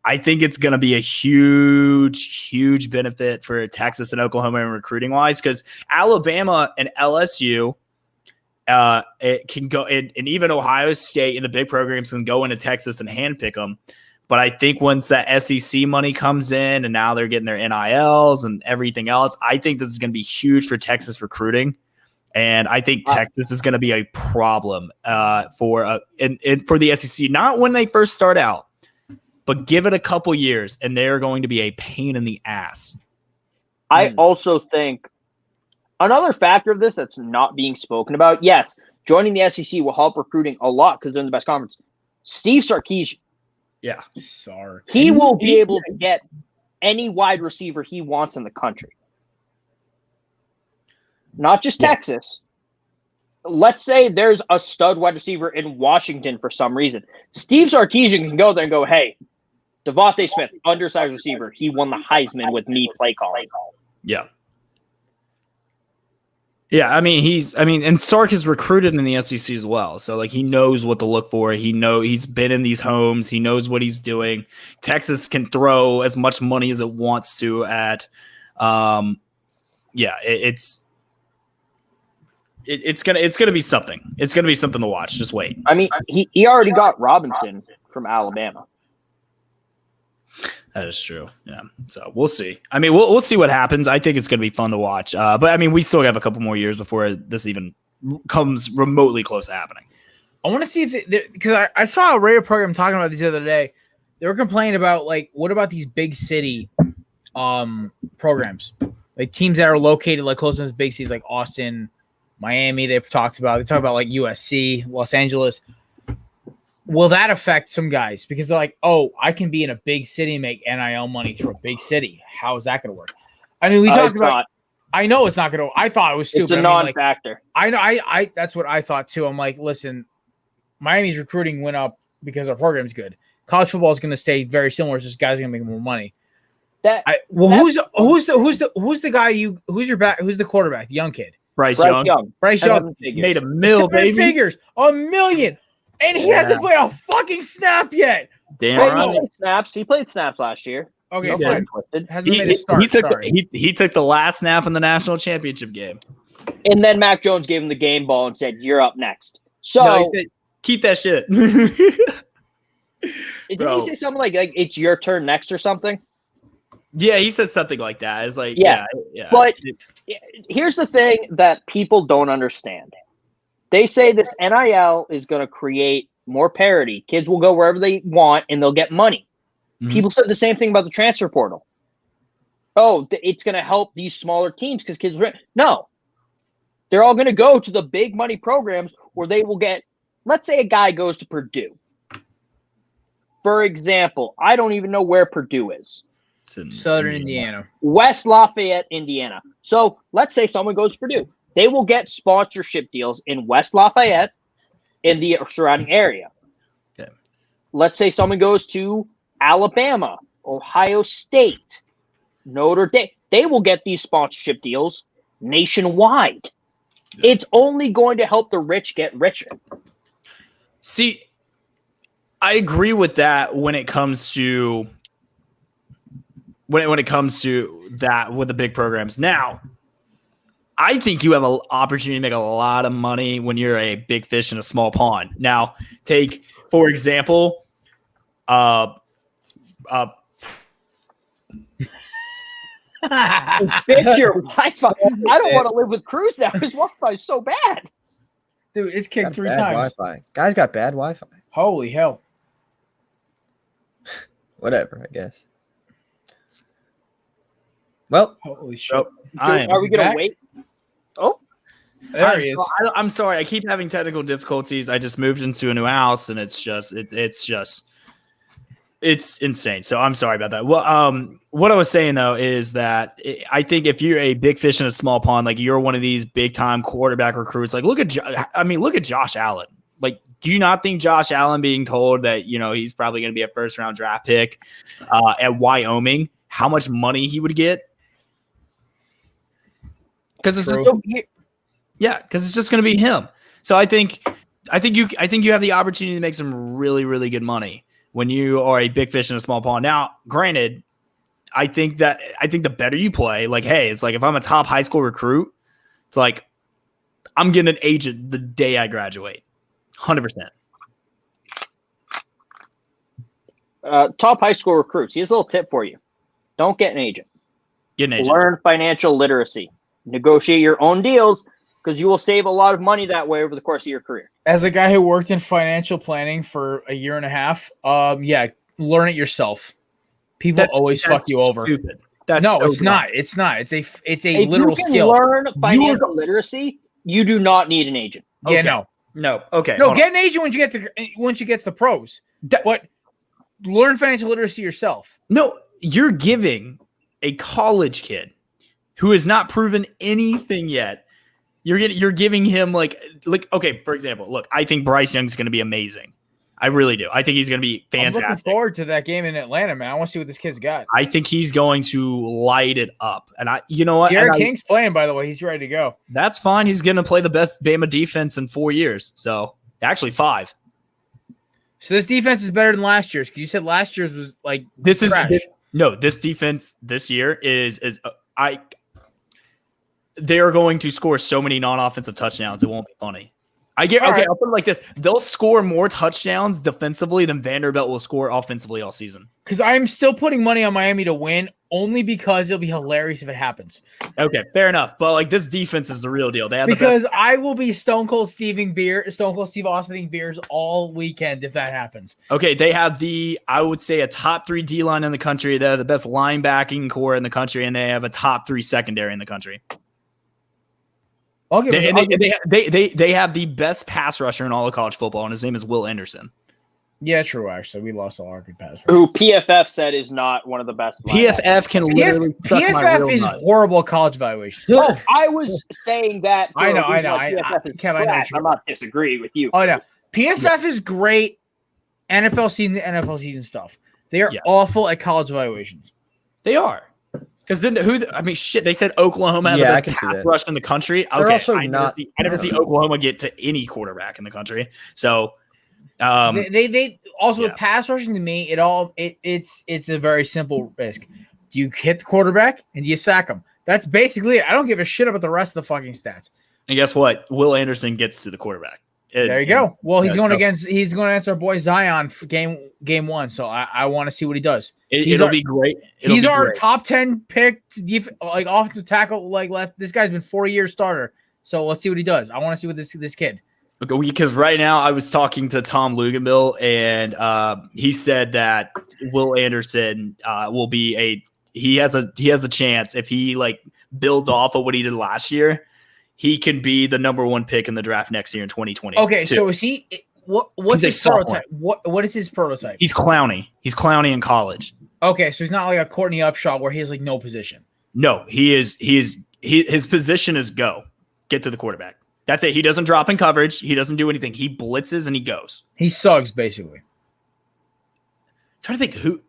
I think it's going to be a huge benefit for Texas and Oklahoma in recruiting wise, because Alabama and LSU, it can go, and even Ohio State in the big programs can go into Texas and handpick them. But I think once that SEC money comes in and now they're getting their NILs and everything else, I think this is going to be huge for Texas recruiting. And I think Texas is going to be a problem for the SEC, not when they first start out, but give it a couple years and they're going to be a pain in the ass. I also think another factor of this that's not being spoken about, yes, joining the SEC will help recruiting a lot because they're in the best conference. Steve Sarkisian. Yeah. Sorry. He will be able to get any wide receiver he wants in the country. Not just Texas. Let's say there's a stud wide receiver in Washington for some reason. Steve Sarkisian can go there and go, hey, Devontae Smith, undersized receiver. He won the Heisman with me play calling. Yeah. Yeah, and Sark is recruited in the SEC as well. So like he knows what to look for. He's been in these homes. He knows what he's doing. Texas can throw as much money as it wants to at it's gonna be something. It's gonna be something to watch. Just wait. I mean, he already got Robinson from Alabama. That is true. Yeah. So we'll see. I mean, we'll see what happens. I think it's going to be fun to watch. But I mean, we still have a couple more years before this even comes remotely close to happening. I want to see if because I saw a radio program talking about this the other day. They were complaining about like, what about these big city programs, like teams that are located like close to those big cities like Austin, Miami. They talk about like USC, Los Angeles. Will that affect some guys? Because they're like, oh, I can be in a big city and make NIL money through a big city. How is that going to work? I mean, we talked about I know it's not going to. I thought it was stupid. It's a I mean, like, non-factor. I know. I that's what I thought too. I'm like, listen, Miami's recruiting went up because our program's good. College football is going to stay very similar. It's just guys are going to make more money. Who's the guy who's the quarterback? The young kid. Bryce Young. Bryce Young made $1 million, baby. Figures, $1 million, and he hasn't played a fucking snap yet. Damn right. He played snaps last year. Okay, fine. He took the last snap in the national championship game, and then Mac Jones gave him the game ball and said, "You're up next." So no, he said, keep that shit. Did he say something like it's your turn next or something? Yeah, he said something like that. It's like yeah. But here's the thing that people don't understand. They say this NIL is going to create more parity. Kids will go wherever they want and they'll get money. Mm-hmm. People said the same thing about the transfer portal. Oh, it's going to help these smaller teams because kids – no. They're all going to go to the big money programs where they will get – let's say a guy goes to Purdue. For example, I don't even know where Purdue is. It's in Southern Indiana. West Lafayette, Indiana. So let's say someone goes to Purdue. They will get sponsorship deals in West Lafayette in the surrounding area. Okay. Let's say someone goes to Alabama, Ohio State, Notre Dame. They will get these sponsorship deals nationwide. Yeah. It's only going to help the rich get richer. See, I agree with that when it comes to that with the big programs. Now, I think you have an opportunity to make a lot of money when you're a big fish in a small pond. Now, take, for example, Fix your Wi-Fi. I don't want to live with Cruz now. His Wi-Fi is so bad. Dude, it's kicked 3 times. Wi-Fi. Guy's got bad Wi-Fi. Holy hell. Whatever, I guess. Well, holy shit. Are we going to wait? Oh, there he is. I'm sorry. I keep having technical difficulties. I just moved into a new house, and it's insane. So I'm sorry about that. Well, what I was saying though is that I think if you're a big fish in a small pond, like you're one of these big time quarterback recruits, like look at Josh Allen. Like, do you not think Josh Allen being told that he's probably going to be a first round draft pick at Wyoming, how much money he would get? Because it's just going to be him. So I think you have the opportunity to make some really, really good money when you are a big fish in a small pond. Now, granted, I think the better you play, like, hey, it's like if I'm a top high school recruit, it's like I'm getting an agent the day I graduate. 100%. Top high school recruits. Here's a little tip for you. Don't get an agent. Get an agent. Learn financial literacy. Negotiate your own deals because you will save a lot of money that way over the course of your career. As a guy who worked in financial planning for a year and a half, learn it yourself. People always fuck you over. Stupid. It's not. It's not. It's a if literal you can skill. Learn financial literacy. You do not need an agent. Okay. Yeah, no. Okay. No, get an agent once you get to the pros. But learn financial literacy yourself. No, you're giving a college kid who has not proven anything yet. You're giving him like okay, for example, look, I think Bryce Young's going to be amazing. I really do. I think he's going to be fantastic. I'm looking forward to that game in Atlanta, man. I want to see what this kid's got. I think he's going to light it up. And you know what? Jared King's playing, by the way. He's ready to go. That's fine. He's going to play the best Bama defense in 4 years. So actually 5. So this defense is better than last year's. Because you said last year's was like this trash. This defense this year is they are going to score so many non-offensive touchdowns. It won't be funny. I'll put it like this. They'll score more touchdowns defensively than Vanderbilt will score offensively all season. Because I'm still putting money on Miami to win only because it'll be hilarious if it happens. Okay, fair enough. But like this defense is the real deal. I will be Stone Cold Steve Austining beers all weekend if that happens. Okay, they have I would say a top 3 D-line in the country. They have the best linebacking core in the country, and they have a top 3 secondary in the country. Okay, they have the best pass rusher in all of college football, and his name is Will Anderson. Yeah, true. Actually, we lost all our good pass. Who PFF said is not one of the best. PFF can literally suck my PFF real is nut. horrible college evaluation. Oh, I was saying that. I know. PFF is Kev, I know trash. I'm not disagreeing with you. Oh no, PFF is great. NFL season stuff. They are awful at college evaluations. They are. Because then shit, they said Oklahoma had the best pass rush in the country. They're Okay, also I never see Oklahoma get to any quarterback in the country. So they also with pass rushing to me, it's a very simple risk. Do you hit the quarterback and do you sack him? That's basically it. I don't give a shit about the rest of the fucking stats. And guess what? Will Anderson gets to the quarterback. There you go. Well, he's going against our boy Zion for game 1. So I want to see what he does. It'll be great. He's our top 10 pick, offensive tackle. This guy's been 4-year starter. So let's see what he does. I want to see what this kid. Because right now I was talking to Tom Luganbill, and he said that Will Anderson will be he has a chance if he builds off of what he did last year. He can be the number 1 pick in the draft next year in 2020. Okay, so is he? What's his prototype? What is his prototype? He's Clowney. He's Clowney in college. Okay, so he's not like a Courtney Upshaw where he has no position. No, his position is get to the quarterback. That's it. He doesn't drop in coverage. He doesn't do anything. He blitzes and he goes. He sucks basically. I'm trying to think who.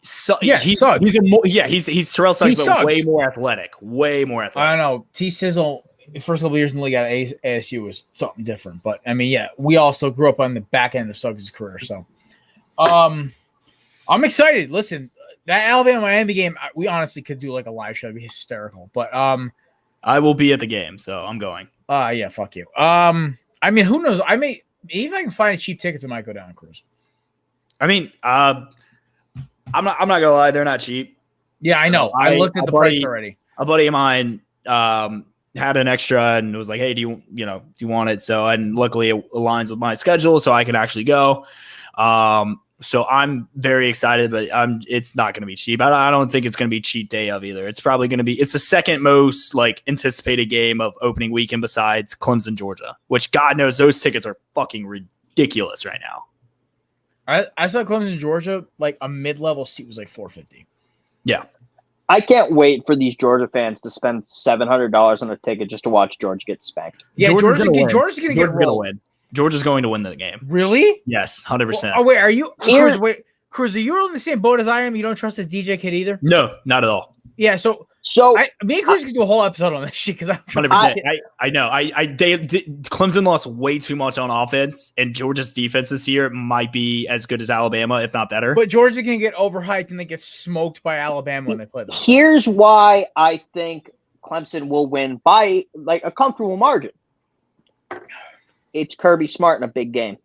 He sucks. He's Terrell Suggs, but way more athletic. Way more athletic. I don't know. T-Sizzle, the first couple of years in the league at ASU was something different. But, we also grew up on the back end of Suggs' career. So, I'm excited. Listen, that Alabama-Miami game, we honestly could do a live show. It'd be hysterical. But I will be at the game, so I'm going. Yeah, fuck you. Who knows? If I can find cheap tickets, I might go down and cruise. I'm not gonna lie, they're not cheap. Yeah, so I know. I looked at the price already. A buddy of mine had an extra and was like, "Hey, do you want it?" So, and luckily it aligns with my schedule, so I can actually go. So I'm very excited, but it's not going to be cheap. I don't think it's going to be cheap day of either. It's probably going to be. It's the second most anticipated game of opening weekend besides Clemson, Georgia, which God knows those tickets are fucking ridiculous right now. I saw Clemson, Georgia, a mid-level seat was $450. Yeah. I can't wait for these Georgia fans to spend $700 on a ticket just to watch Georgia get spanked. Yeah, Georgia's going to get rolled. Georgia's going to win the game. Really? Yes, 100%. Oh, wait, are you Cruz, are you in the same boat as I am? You don't trust this DJ kid either? No, not at all. Yeah, so me and Cruz can do a whole episode on this shit because I'm 100%. I know. Clemson lost way too much on offense, and Georgia's defense this year might be as good as Alabama, if not better. But Georgia can get overhyped and they get smoked by Alabama when they play them. Here's why I think Clemson will win by a comfortable margin. It's Kirby Smart in a big game.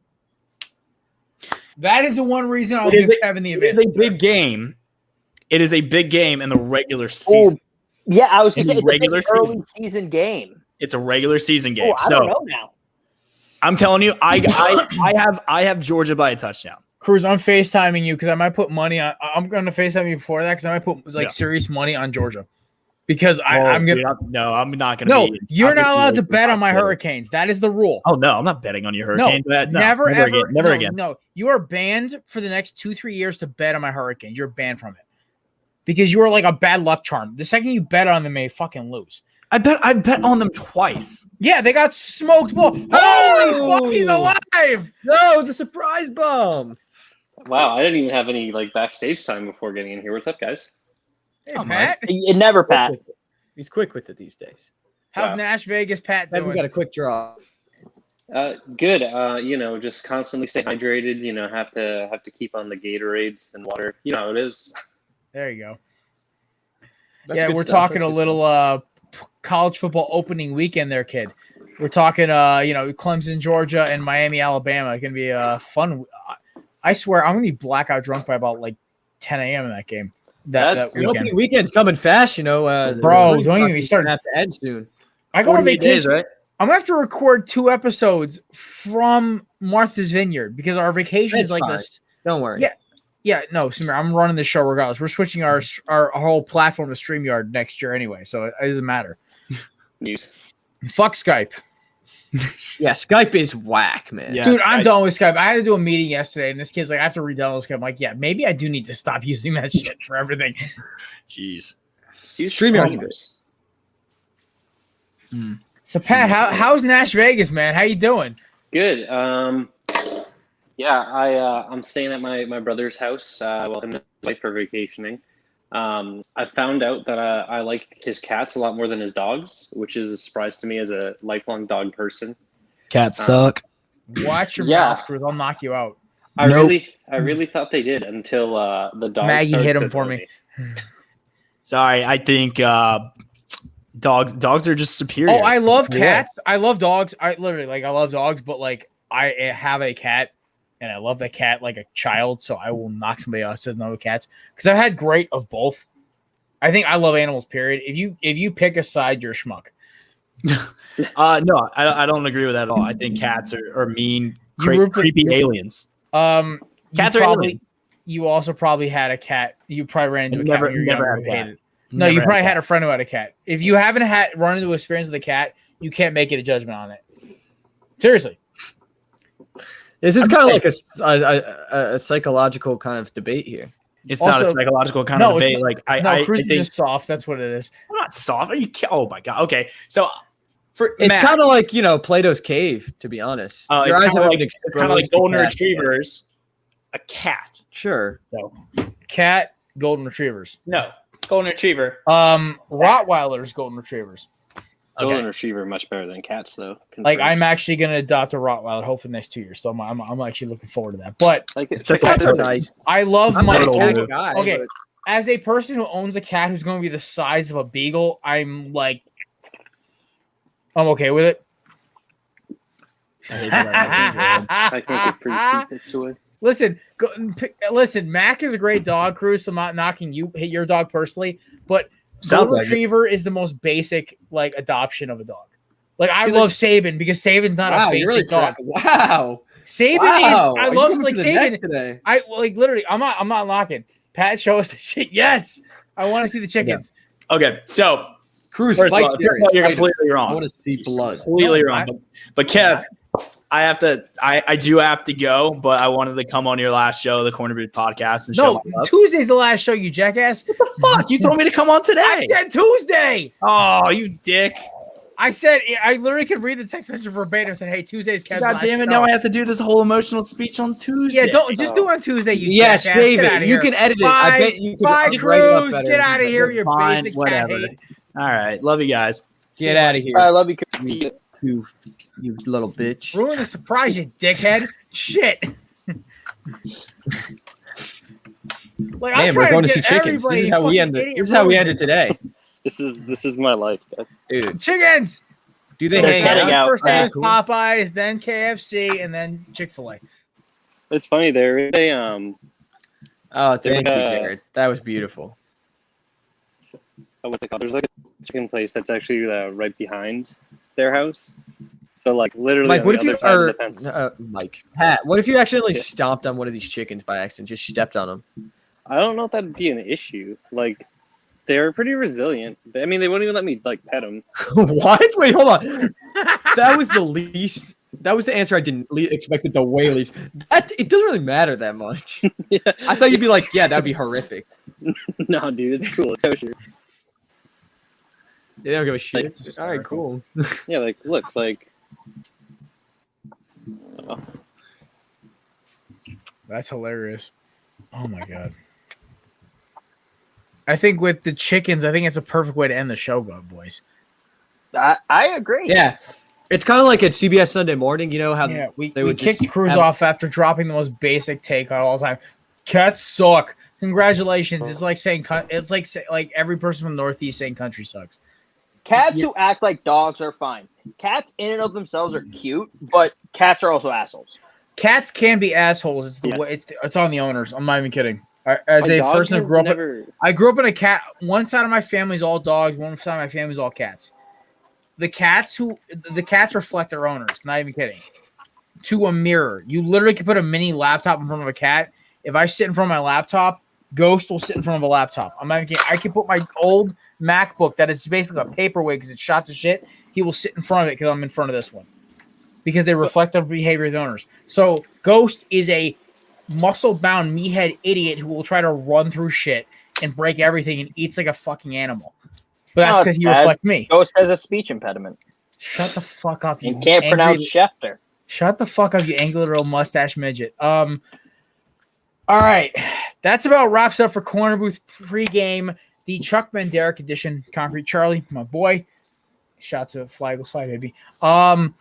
That is the one reason I'll give Kevin the advantage. It is a big game. It is a big game in the regular season. Yeah, I was going to say it's a early season game. It's a regular season game. I don't know now. I'm telling you, I have Georgia by a touchdown. Cruz, I'm FaceTiming you because I might put money on. I'm going to FaceTime you before that because I might put serious money on Georgia. Because I'm going to. No, I'm not going to. No, you're not allowed to bet on my Hurricanes. That is the rule. Oh, no, I'm not betting on your Hurricanes. No, never again. No, you are banned for the next 2-3 years to bet on my Hurricanes. You're banned from it. Because you are a bad luck charm. The second you bet on them, they fucking lose. I bet on them twice. Yeah, they got smoked. Holy fuck, he's alive! No, the surprise bomb. Wow, I didn't even have any backstage time before getting in here. What's up, guys? Hey, Pat. It never Pat. He's quick with it these days. How's Nash Vegas Pat doing? Hasn't got a quick draw. Good. Just constantly stay hydrated. Have to keep on the Gatorades and water. You know how it is. There you go. That's we're talking a little college football opening weekend there, kid. We're talking, Clemson, Georgia, and Miami, Alabama. It's going to be a fun. I swear, I'm going to be blackout drunk by about 10 a.m. in that game. That weekend. Weekend's coming fast, Bro, don't even start. Have to end soon. I go on vacation. Days, right? I'm going to have to record 2 episodes from Martha's Vineyard because our vacation is this. Don't worry. Yeah, no, Samir, I'm running the show regardless. We're switching our whole platform to StreamYard next year anyway, so it doesn't matter. News. Fuck Skype. Yeah, Skype is whack, man. Yeah, Dude, I'm Skype. done with Skype. I had to do a meeting yesterday, and this kid's like, I have to re-download Skype. I'm like, yeah, maybe I do need to stop using that shit for everything. Jeez. StreamYard's good. So, Pat, how's Nash Vegas, man? How you doing? Good. Yeah, I'm staying at my brother's house while him and his wife are vacationing. I found out that I like his cats a lot more than his dogs, which is a surprise to me as a lifelong dog person. Cats suck. Watch your Yeah. mouth, Cruz. I'll knock you out. I really thought they did until the dog. Maggie started hit him to for annoy me. Sorry, I think dogs are just superior. Oh, I love Yeah. cats. I love dogs. I love dogs, but like I have a cat and I love that cat like a child, so I will knock somebody else that doesn't know cats because I've had great of both. I think I love animals, period. If you pick a side, you're a schmuck. No, I don't agree with that at all. I think cats are mean, creepy aliens. Cats are aliens. You also probably had a cat. You probably ran into a cat. Never- when you were never younger had who a cat. hated it. No, you probably had a friend who had a cat. If you haven't run into an experience with a cat, you can't make it a judgment on it. Seriously. This is kind of like a psychological kind of debate here. It's not a Also- psychological kind No, of it's debate. not- Like I No, Cruz think is just soft. That's what it is. I'm not soft. Are you? Oh my god. Okay, so for It's Matt, kind of like, Plato's cave, to be honest. Your it's eyes kind of have like, an golden realistic cat. retrievers, a cat. Sure. So Cat, golden retrievers. no, golden retriever. Rottweilers, golden retrievers. Golden Retriever much better than cats, though. Like Confirmed. I'm actually gonna adopt a Rottweiler hopefully next 2 years. So I'm actually looking forward to that. But like It's like Cats a- are nice. I love I'm my not a cat old- guy, okay. but- As a person who owns a cat who's going to be the size of a beagle, I'm okay with it. I hate that. I can't get free picks away. Listen, Mac is a great dog, Cruz. So I'm not knocking hit your dog personally, but Sounds Golden like it. Retriever is the most basic adoption of a dog. Like I love Saban because Saban's not a basic dog. Wow. Saban Wow. is. I Are you love coming like to the neck Saban. today. I literally. I'm not knocking. Pat, show us the shit. Yes, I want to see the chickens. Okay, so Cruz, first of fight all, serious. you're Fight. completely I wrong. want to see blood. Completely No, wrong. But Kev, I do have to go, but I wanted to come on your last show, the Corner Booth podcast, and show No, my love. Tuesday's the last show, you jackass. Fuck, you told me to come on I today. said Tuesday. Oh, you dick. I literally could read the text message verbatim. I said, "Hey, Tuesday's Kev's God last damn it, show." now I have to do this whole emotional speech on Tuesday. Yeah, don't just do it on Tuesday. You Yeah, jackass. save Get outta it. You here. can edit it. Bye, I bet you bye, could write it up Cruz. better. Get out of here, you Fine, basic whatever. cat hate. All right, love you guys. Get out of here. I love you. Chris. You little bitch. Ruin the surprise, you dickhead. Shit. Like, Man, we're going to see chickens. This is how we ended. This is how we ended today, This is my life, guys. dude. Chickens. Do they They're hang heading out? out. First name is Cool. Popeyes, then KFC, and then Chick-fil-A. It's funny. There is a Oh, There's thank you, like a- Jared. That was beautiful. what's it called? There's like a chicken place that's actually right behind their house. So like literally Mike, on what the if you other side of are the fence. Mike? Pat, what if you accidentally Yeah. stomped on one of these chickens by accident? Just stepped on them. I don't know if that'd be an issue. Like they're pretty resilient. I mean, they wouldn't even let me like pet them. What? Wait, hold on. That was the least. That was the answer I didn't expect it the way least. That it doesn't really matter that much. Yeah. I thought you'd be like, yeah, that'd be horrific. No, dude, it's cool. It's kosher. They don't give a shit. Like, All right, cool. Yeah, like look, like That's hilarious. Oh my god. I think with the chickens, I think it's a perfect way to end the show, boys. I agree. Yeah, it's kind of like at CBS Sunday Morning. You know how Yeah, we would kicked just Cruz have- off after dropping the most basic take on all time. Cats suck. Congratulations. It's like saying like every person from the Northeast saying country sucks. Cats who act like dogs are fine. Cats in and of themselves are cute, but cats are also assholes. Cats can be assholes. It's the Yeah. way it's on the owners. I'm not even kidding. As My a dog person who has grew up, never- I grew up in a cat. One side of my family's all dogs. One side of my family's all cats. The cats reflect their owners. Not even kidding. To a mirror, you literally can put a mini laptop in front of a cat. If I sit in front of my laptop, Ghost will sit in front of a laptop. I'm not even kidding. I can put my old MacBook that is basically a paperweight because it's shot to shit. He will sit in front of it because I'm in front of this one. because they reflect the behavior of the owners. So Ghost is a muscle-bound meathead idiot who will try to run through shit and break everything and eats like a fucking animal. But that's because he reflects me. Ghost has a speech impediment. Shut the fuck up, you and can't pronounce Schefter. Shut the fuck up, you angry little mustache midget. All right. That's about wraps up for Corner Booth pregame, the Chuck Bednarik edition. Concrete Charlie, my boy. Shout to Flag Slide, baby. Thank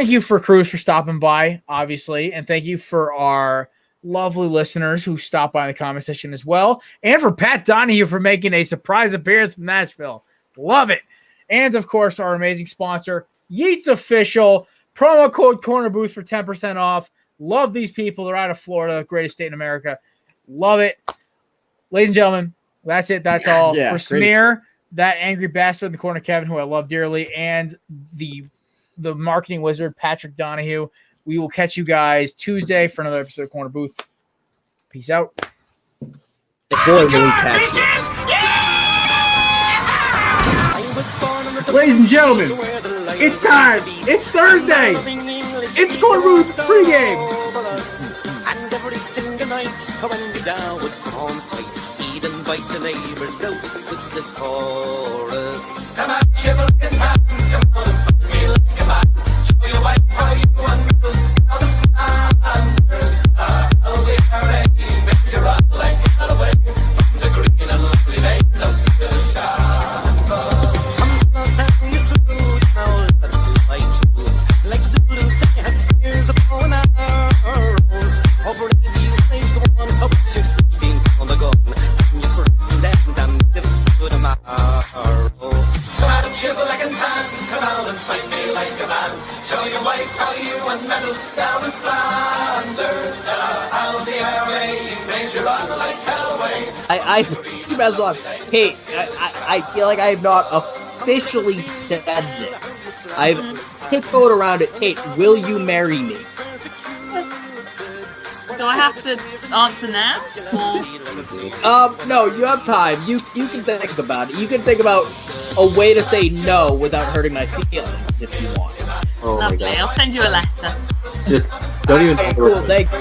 you for Cruz for stopping by, obviously, and thank you for our lovely listeners who stopped by in the comment section as well, and for Pat Donahue for making a surprise appearance from Nashville. Love it. And, of course, our amazing sponsor, Yeats Official. Promo code Corner Booth for 10% off. Love these people. They're out of Florida, greatest state in America. Love it. Ladies and gentlemen, that's it. That's all. For Smear, that angry bastard in the corner, Kevin, who I love dearly, and the marketing wizard, Patrick Donahue. We will catch you guys Tuesday for another episode of Corner Booth. Peace out. Ladies and gentlemen, it's time. It's Thursday. It's Corner Booth pregame. And every single night when you're down with cornflakes, he'd invite the neighbors out with this chorus. Come on, shiver like a hands, come on and find me like a man. Show your wife how you want me to start the Flanders. I'll be hurry, make you run like a Halloween. From the green and lovely lanes up to the shambles. I'm gonna send you through, now let's do my two. Like Zulus, they had spears upon arrows. Over you place the one up to 16 on the gun. And you bring them down to the marrow. Come out and shiver like a tan. Come out and fight me like a man. Show your wife how you won medals down in Flanders. I'll be away, major run like hell away. I feel like I have not officially said this. I've tiptoed around it. Hey, will you marry me? Do I have to answer now? Or... No, you have time. You can think about it. You can think about a way to say no without hurting my feelings if you want. Oh Lovely. my God. I'll send you a letter. Just don't even. Cool, thank you.